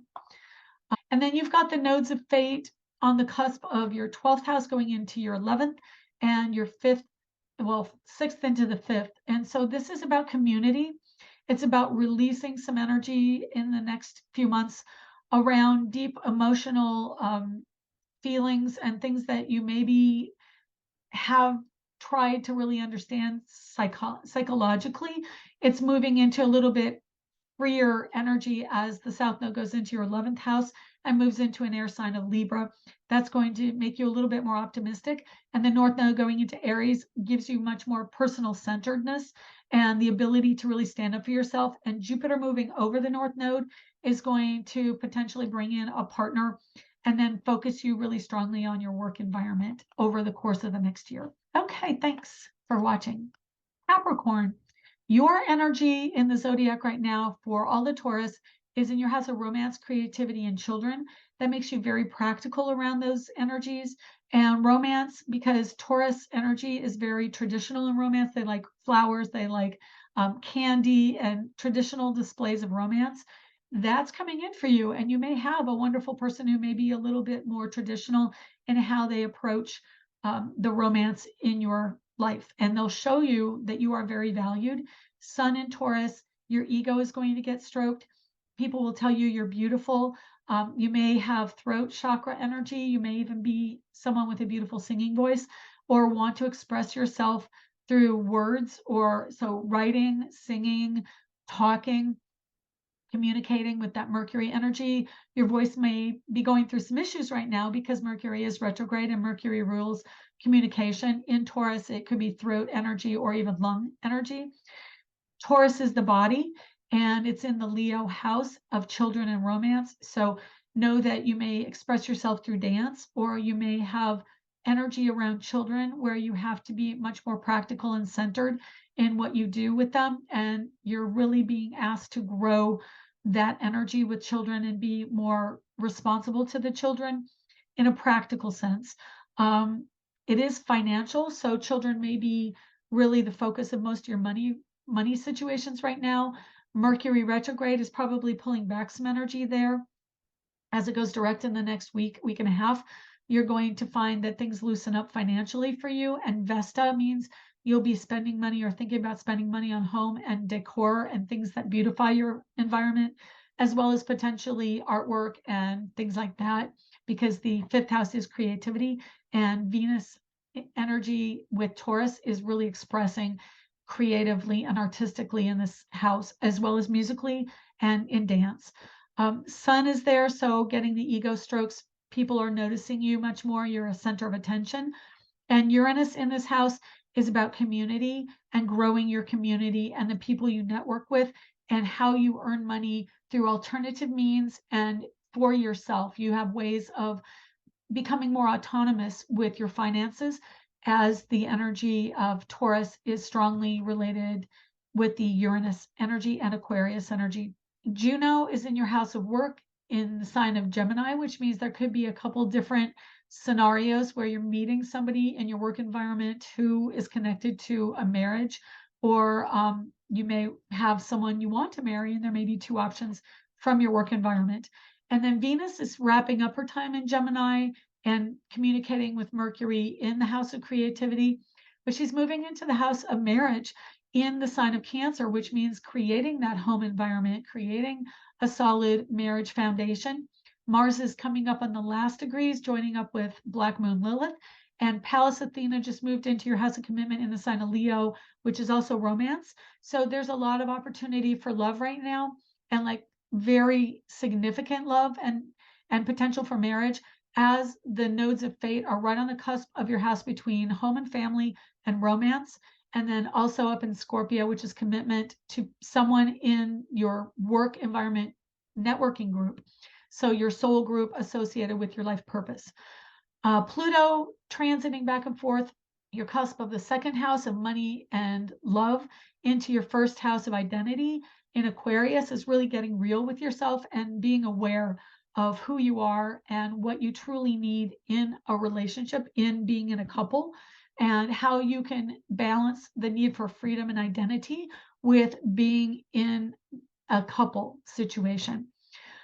And then you've got the nodes of fate on the cusp of your 12th house going into your 11th and your 6th into the 5th. And so this is about community. It's about releasing some energy in the next few months around deep emotional feelings and things that you maybe have tried to really understand psychologically. It's moving into a little bit freer energy as the South Node goes into your 11th house and moves into an air sign of Libra. That's going to make you a little bit more optimistic. And the North Node going into Aries gives you much more personal centeredness and the ability to really stand up for yourself. And Jupiter moving over the North Node is going to potentially bring in a partner and then focus you really strongly on your work environment over the course of the next year. Okay, thanks for watching. Capricorn, your energy in the zodiac right now for all the Taurus is in your house of romance, creativity, and children. That makes you very practical around those energies. And romance, because Taurus energy is very traditional in romance. They like flowers, they like candy and traditional displays of romance. That's coming in for you. And you may have a wonderful person who may be a little bit more traditional in how they approach the romance in your life. And they'll show you that you are very valued. Sun in Taurus, your ego is going to get stroked. People will tell you you're beautiful. You may have throat chakra energy. You may even be someone with a beautiful singing voice or want to express yourself through words, or so writing, singing, talking, communicating with that Mercury energy. Your voice may be going through some issues right now because Mercury is retrograde and Mercury rules communication. In Taurus, it could be throat energy or even lung energy. Taurus is the body, and it's in the Leo house of children and romance. So know that you may express yourself through dance, or you may have energy around children where you have to be much more practical and centered in what you do with them. And you're really being asked to grow that energy with children and be more responsible to the children in a practical sense. It is financial, so children may be really the focus of most of your money situations right now. Mercury retrograde is probably pulling back some energy there. As it goes direct in the next week and a half, you're going to find that things loosen up financially for you. And Vesta means you'll be spending money or thinking about spending money on home and decor and things that beautify your environment, as well as potentially artwork and things like that, because the 5th house is creativity, and Venus energy with Taurus is really expressing creatively and artistically in this house, as well as musically and in dance. Sun is there, so getting the ego strokes. People are noticing you much more. You're a center of attention. And Uranus in this house is about community and growing your community and the people you network with and how you earn money through alternative means and for yourself. You have ways of becoming more autonomous with your finances, as the energy of Taurus is strongly related with the Uranus energy and Aquarius energy. Juno is in your house of work in the sign of Gemini, which means there could be a couple different scenarios where you're meeting somebody in your work environment who is connected to a marriage, or you may have someone you want to marry, and there may be two options from your work environment. And then Venus is wrapping up her time in Gemini and communicating with Mercury in the house of creativity, but she's moving into the house of marriage in the sign of Cancer, which means creating that home environment, creating a solid marriage foundation. Mars is coming up on the last degrees, joining up with Black Moon Lilith, and Pallas Athena just moved into your house of commitment in the sign of Leo, which is also romance. So there's a lot of opportunity for love right now, and like very significant love and potential for marriage, as the nodes of fate are right on the cusp of your house between home and family and romance. and then also up in Scorpio, which is commitment to someone in your work environment, networking group. So your soul group associated with your life purpose. Pluto transiting back and forth, your cusp of the second house of money and love into your first house of identity in Aquarius is really getting real with yourself and being aware of who you are and what you truly need in a relationship, in being in a couple, and how you can balance the need for freedom and identity with being in a couple situation.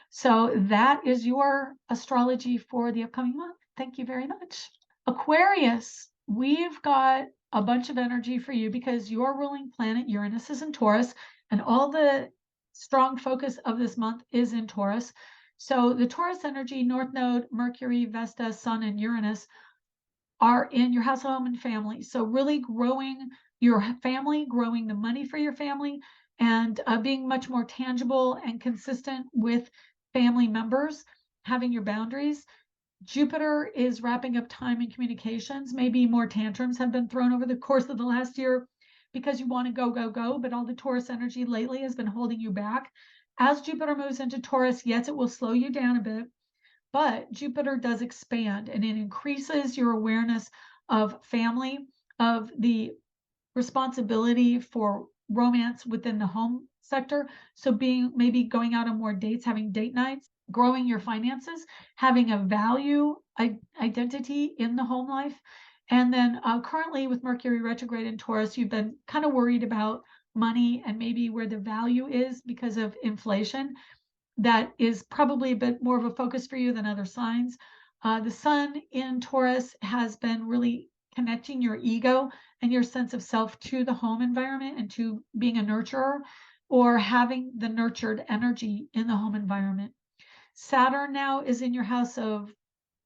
So that is your astrology for the upcoming month. Thank you very much. Aquarius, we've got a bunch of energy for you because your ruling planet, Uranus, is in Taurus, and all the strong focus of this month is in Taurus. So the Taurus energy, North Node, Mercury, Vesta, Sun, and Uranus are in your house, home, and family. So really growing your family, growing the money for your family, and being much more tangible and consistent with family members, having your boundaries. Jupiter is wrapping up time and communications. Maybe more tantrums have been thrown over the course of the last year because you want to go, go, go, but all the Taurus energy lately has been holding you back. As Jupiter moves into Taurus, yes, it will slow you down a bit, but Jupiter does expand and it increases your awareness of family, of the responsibility for romance within the home sector. So being maybe going out on more dates, having date nights, growing your finances, having a value identity in the home life. And then currently with Mercury retrograde in Taurus, you've been kind of worried about money and maybe where the value is because of inflation. That is probably a bit more of a focus for you than other signs. The sun in Taurus has been really connecting your ego and your sense of self to the home environment and to being a nurturer or having the nurtured energy in the home environment. Saturn now is in your house of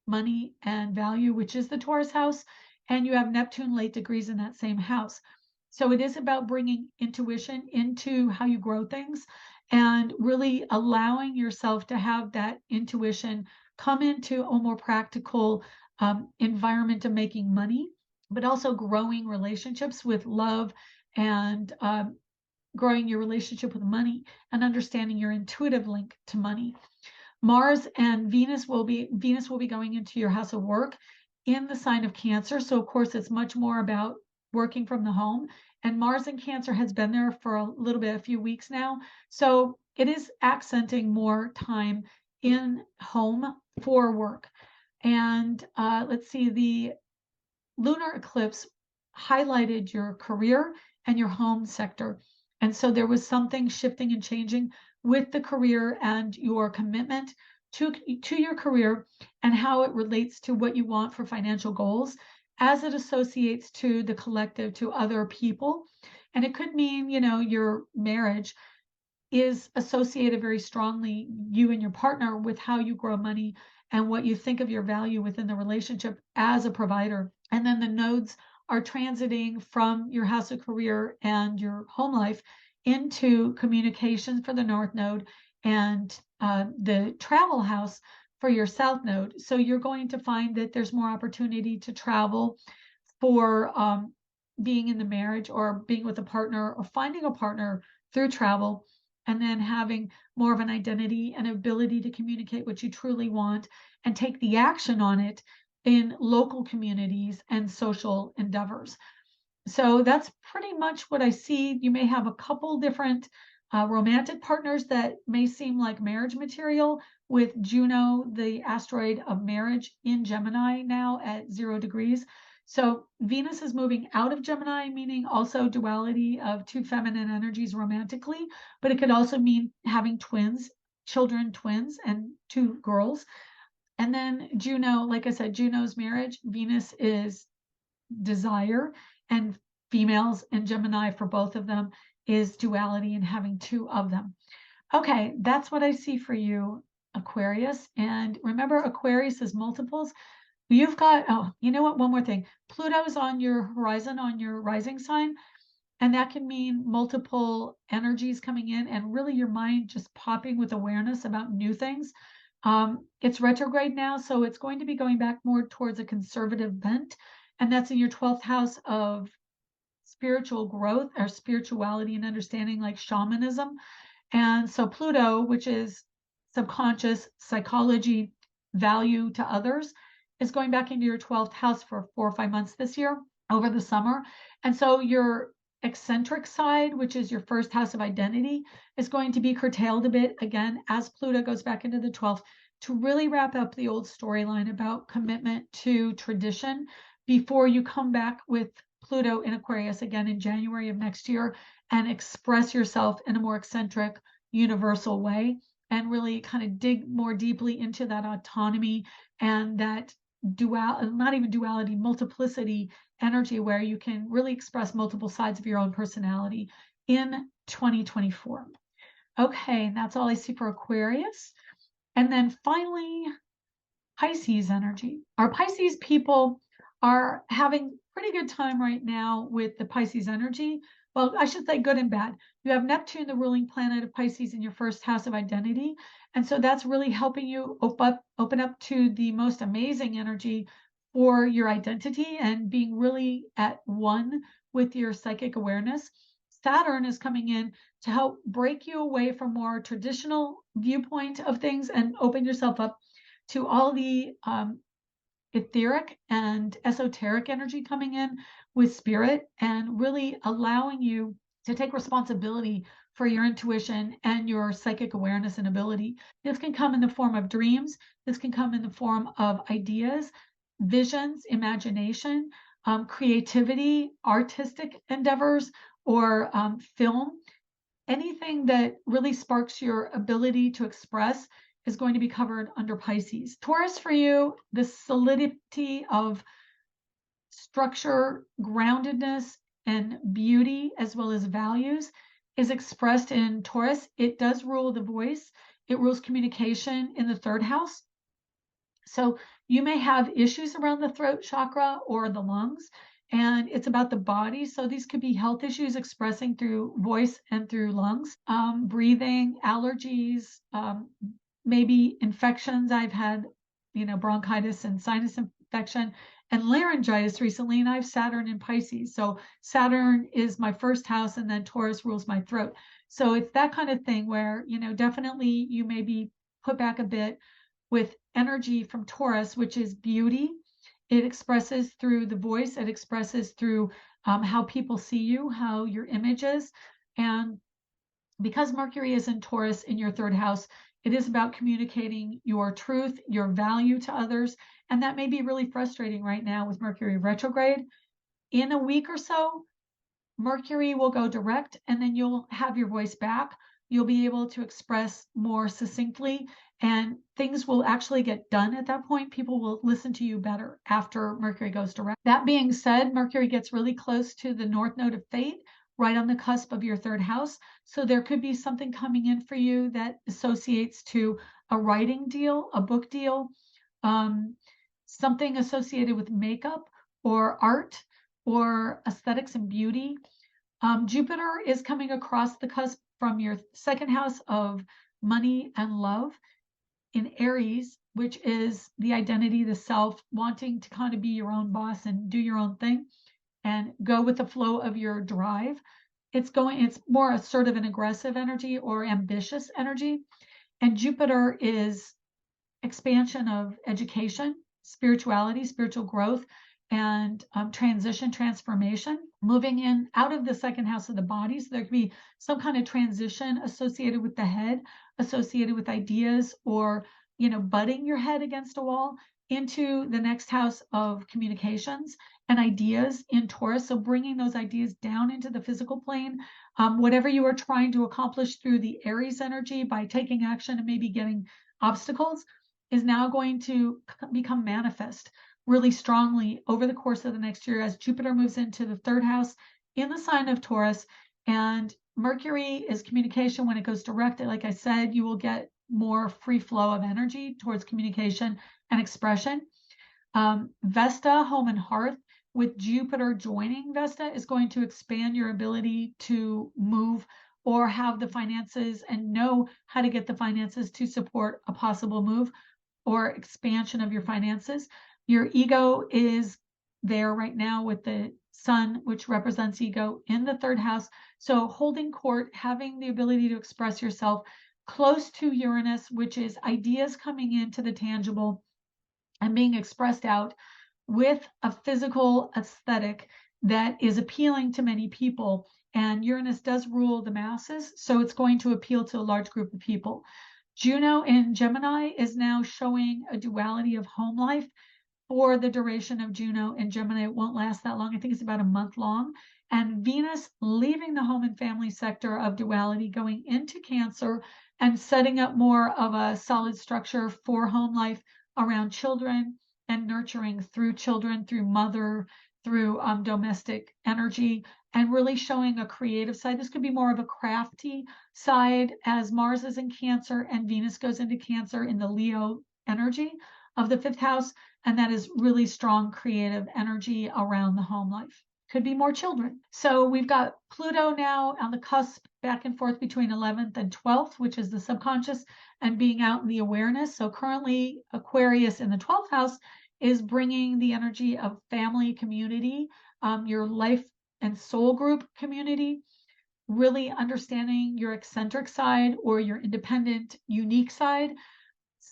money and value, which is the Taurus house, and you have Neptune late degrees in that same house. So it is about bringing intuition into how you grow things and really allowing yourself to have that intuition come into a more practical environment of making money, but also growing relationships with love and growing your relationship with money and understanding your intuitive link to money. Mars and Venus will be going into your house of work in the sign of Cancer. So of course it's much more about working from the home. And Mars in Cancer has been there for a little bit, a few weeks now. So it is accenting more time in home for work. And let's see, the lunar eclipse highlighted your career and your home sector. And so there was something shifting and changing with the career and your commitment to your career and how it relates to what you want for financial goals as it associates to the collective, to other people. And it could mean, your marriage is associated very strongly, you and your partner, with how you grow money and what you think of your value within the relationship as a provider. And then the nodes are transiting from your house of career and your home life into communications for the North Node and the travel house for your South Node. So you're going to find that there's more opportunity to travel for being in the marriage or being with a partner or finding a partner through travel, and then having more of an identity and ability to communicate what you truly want and take the action on it in local communities and social endeavors. So that's pretty much what I see. You may have a couple different romantic partners that may seem like marriage material, with Juno, the asteroid of marriage, in Gemini now at 0 degrees. So Venus is moving out of Gemini, meaning also duality of two feminine energies romantically, but it could also mean having twins, twins, and two girls. And then Juno, like I said, Juno's marriage, Venus is desire, and females and Gemini for both of them is duality and having two of them. Okay, that's what I see for you, Aquarius. And remember, Aquarius is multiples. You've got, oh, you know what? One more thing. Pluto's on your horizon, on your rising sign. And that can mean multiple energies coming in and really your mind just popping with awareness about new things. It's retrograde now, so it's going to be going back more towards a conservative bent. And that's in your 12th house of spiritual growth or spirituality and understanding, like shamanism. And so Pluto, which is subconscious psychology, value to others, is going back into your 12th house for 4 or 5 months this year over the summer. And so your eccentric side, which is your first house of identity, is going to be curtailed a bit again as Pluto goes back into the 12th to really wrap up the old storyline about commitment to tradition before you come back with Pluto in Aquarius again in January of next year and express yourself in a more eccentric, universal way and really kind of dig more deeply into that autonomy and that not even duality, multiplicity energy where you can really express multiple sides of your own personality in 2024. Okay, and that's all I see for Aquarius. And then finally, Pisces energy. Our Pisces people are having pretty good time right now with the Pisces energy. Well, I should say good and bad. You have Neptune, the ruling planet of Pisces, in your first house of identity. And so that's really helping you open up to the most amazing energy for your identity and being really at one with your psychic awareness. Saturn is coming in to help break you away from more traditional viewpoint of things and open yourself up to all the etheric and esoteric energy coming in with spirit and really allowing you to take responsibility for your intuition and your psychic awareness and ability. This can come in the form of dreams. This can come in the form of ideas, visions, imagination, creativity, artistic endeavors, or film. Anything that really sparks your ability to express is going to be covered under Pisces. Taurus, for you, the solidity of structure, groundedness, and beauty, as well as values, is expressed in Taurus. It does rule the voice. It rules communication in the 3rd house. So you may have issues around the throat chakra or the lungs, and it's about the body. So these could be health issues expressing through voice and through lungs, breathing, allergies, maybe infections. I've had, bronchitis and sinus infection and laryngitis recently, and I have Saturn in Pisces. So Saturn is my first house, and then Taurus rules my throat. So it's that kind of thing where, definitely you may be put back a bit with energy from Taurus, which is beauty. It expresses through the voice. It expresses through how people see you, how your image is. And because Mercury is in Taurus in your 3rd house, it is about communicating your truth, your value to others. And that may be really frustrating right now with Mercury retrograde. In a week or so, Mercury will go direct, and then you'll have your voice back. You'll be able to express more succinctly, and things will actually get done at that point. People will listen to you better after Mercury goes direct. That being said, Mercury gets really close to the North Node of Fate, right on the cusp of your 3rd house. So there could be something coming in for you that associates to a writing deal, a book deal, something associated with makeup or art or aesthetics and beauty. Jupiter is coming across the cusp from your 2nd house of money and love in Aries, which is the identity, the self, wanting to kind of be your own boss and do your own thing and go with the flow of your drive. It's more assertive and aggressive energy or ambitious energy. And Jupiter is expansion of education, spirituality, spiritual growth, and transition, transformation, moving in out of the 2nd house of the body. So there could be some kind of transition associated with the head, associated with ideas, or, butting your head against a wall into the next house of communications and ideas in Taurus. So bringing those ideas down into the physical plane, whatever you are trying to accomplish through the Aries energy by taking action and maybe getting obstacles is now going to become manifest really strongly over the course of the next year as Jupiter moves into the 3rd house in the sign of Taurus. And Mercury is communication. When it goes direct, like I said, you will get more free flow of energy towards communication and expression. Vesta, home and hearth, with Jupiter joining Vesta, is going to expand your ability to move or have the finances and know how to get the finances to support a possible move or expansion of your finances. Your ego is there right now with the Sun, which represents ego, in the 3rd house. So holding court, having the ability to express yourself, close to Uranus, which is ideas coming into the tangible and being expressed out with a physical aesthetic that is appealing to many people. And Uranus does rule the masses, so it's going to appeal to a large group of people. Juno in Gemini is now showing a duality of home life for the duration of Juno in Gemini. It won't last that long. I think it's about a month long. And Venus leaving the home and family sector of duality, going into Cancer and setting up more of a solid structure for home life around children and nurturing through children, through mother, through domestic energy, and really showing a creative side. This could be more of a crafty side as Mars is in Cancer and Venus goes into Cancer in the Leo energy of the 5th house. And that is really strong creative energy around the home life. Could be more children. So we've got Pluto now on the cusp, back and forth between 11th and 12th, which is the subconscious, and being out in the awareness. So currently Aquarius in the 12th house is bringing the energy of family, community, your life and soul group community, really understanding your eccentric side or your independent, unique side,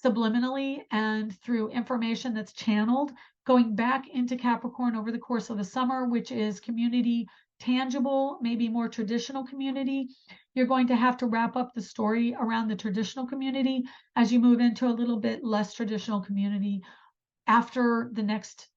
subliminally and through information that's channeled, going back into Capricorn over the course of the summer, which is community, tangible, maybe more traditional community. You're going to have to wrap up the story around the traditional community as you move into a little bit less traditional community after the next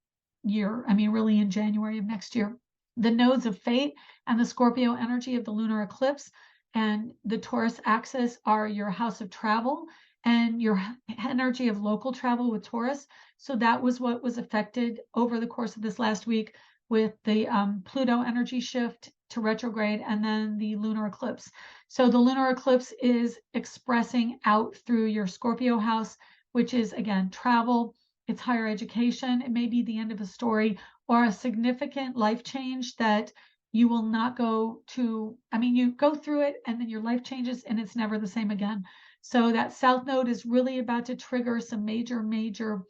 year. I mean, really in January of next year. The nodes of fate and the Scorpio energy of the lunar eclipse and the Taurus axis are your house of travel and your energy of local travel with Taurus. So that was what was affected over the course of this last week with the Pluto energy shift to retrograde and then the lunar eclipse. So the lunar eclipse is expressing out through your Scorpio house, which is, again, travel, it's higher education. It may be the end of a story or a significant life change that you will not go to. I mean, you go through it and then your life changes and it's never the same again. So that South Node is really about to trigger some major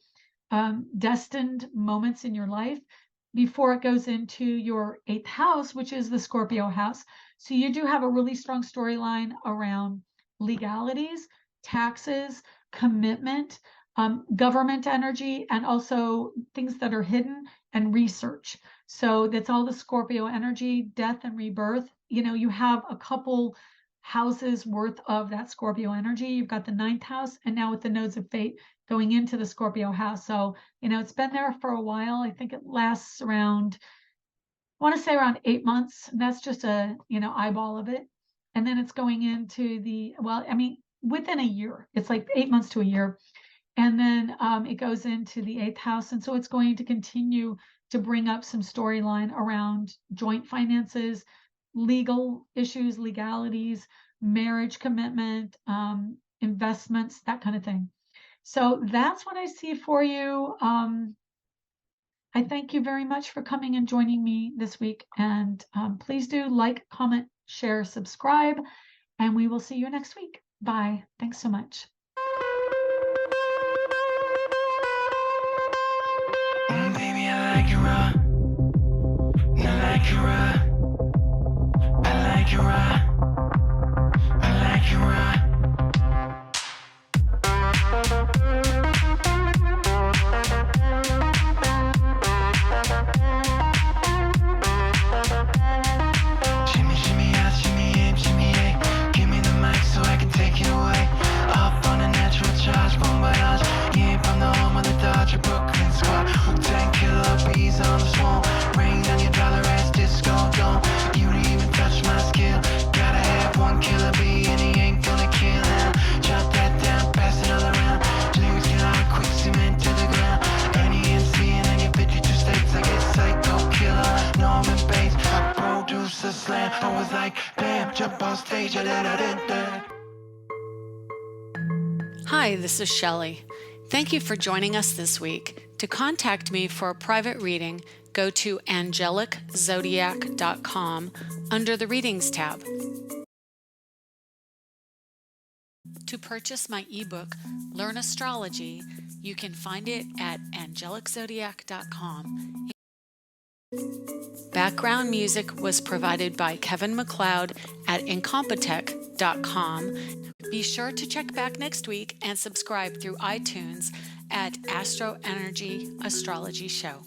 destined moments in your life before it goes into your 8th house, which is the Scorpio house. So you do have a really strong storyline around legalities, taxes, commitment, government energy, and also things that are hidden and research. So that's all the Scorpio energy, death and rebirth. You know, you have a couple houses worth of that Scorpio energy. You've got the 9th house, and now with the nodes of fate going into the Scorpio house. So, you know, it's been there for a while. I think it lasts around, I want to say around 8 months. And that's just a, you know, eyeball of it. And then it's going into the, well, I mean, within a year, it's like 8 months to a year. And then it goes into the 8th house. And so it's going to continue to bring up some storyline around joint finances, legal issues, legalities, marriage commitment, investments, that kind of thing. So that's what I see for you. I thank you very much for coming and joining me this week. And please do like, comment, share, subscribe, and we will see you next week. Bye. Thanks so much. Baby, I like you raw. I like you raw. I like you raw. I like you raw. Shimmy, shimmy out, shimmy in, shimmy yeah. Give me the mic so I can take it away. Up on a natural charge, boom barrage. Yeah, from the home of the Dodger Brooklyn squad. Wu-Tang killer bees on the swarm. Rain on your dollar ass disco dome. You didn't even touch my skill. Gotta have one killer bee and he ain't gonna kill him. Jot that down, pass it all around. Lyrics get out quick, cement to the ground. NEMC and then you 52 states. I get psycho killer, Norman Bates. I produce a slam. I was like, bam, jump on stage. Hi, this is Shelley. Thank you for joining us this week. To contact me for a private reading, go to angeliczodiac.com under the Readings tab. To purchase my ebook, Learn Astrology, you can find it at angeliczodiac.com. Background music was provided by Kevin MacLeod at incompetech.com. Be sure to check back next week and subscribe through iTunes at Astro Energy Astrology Show.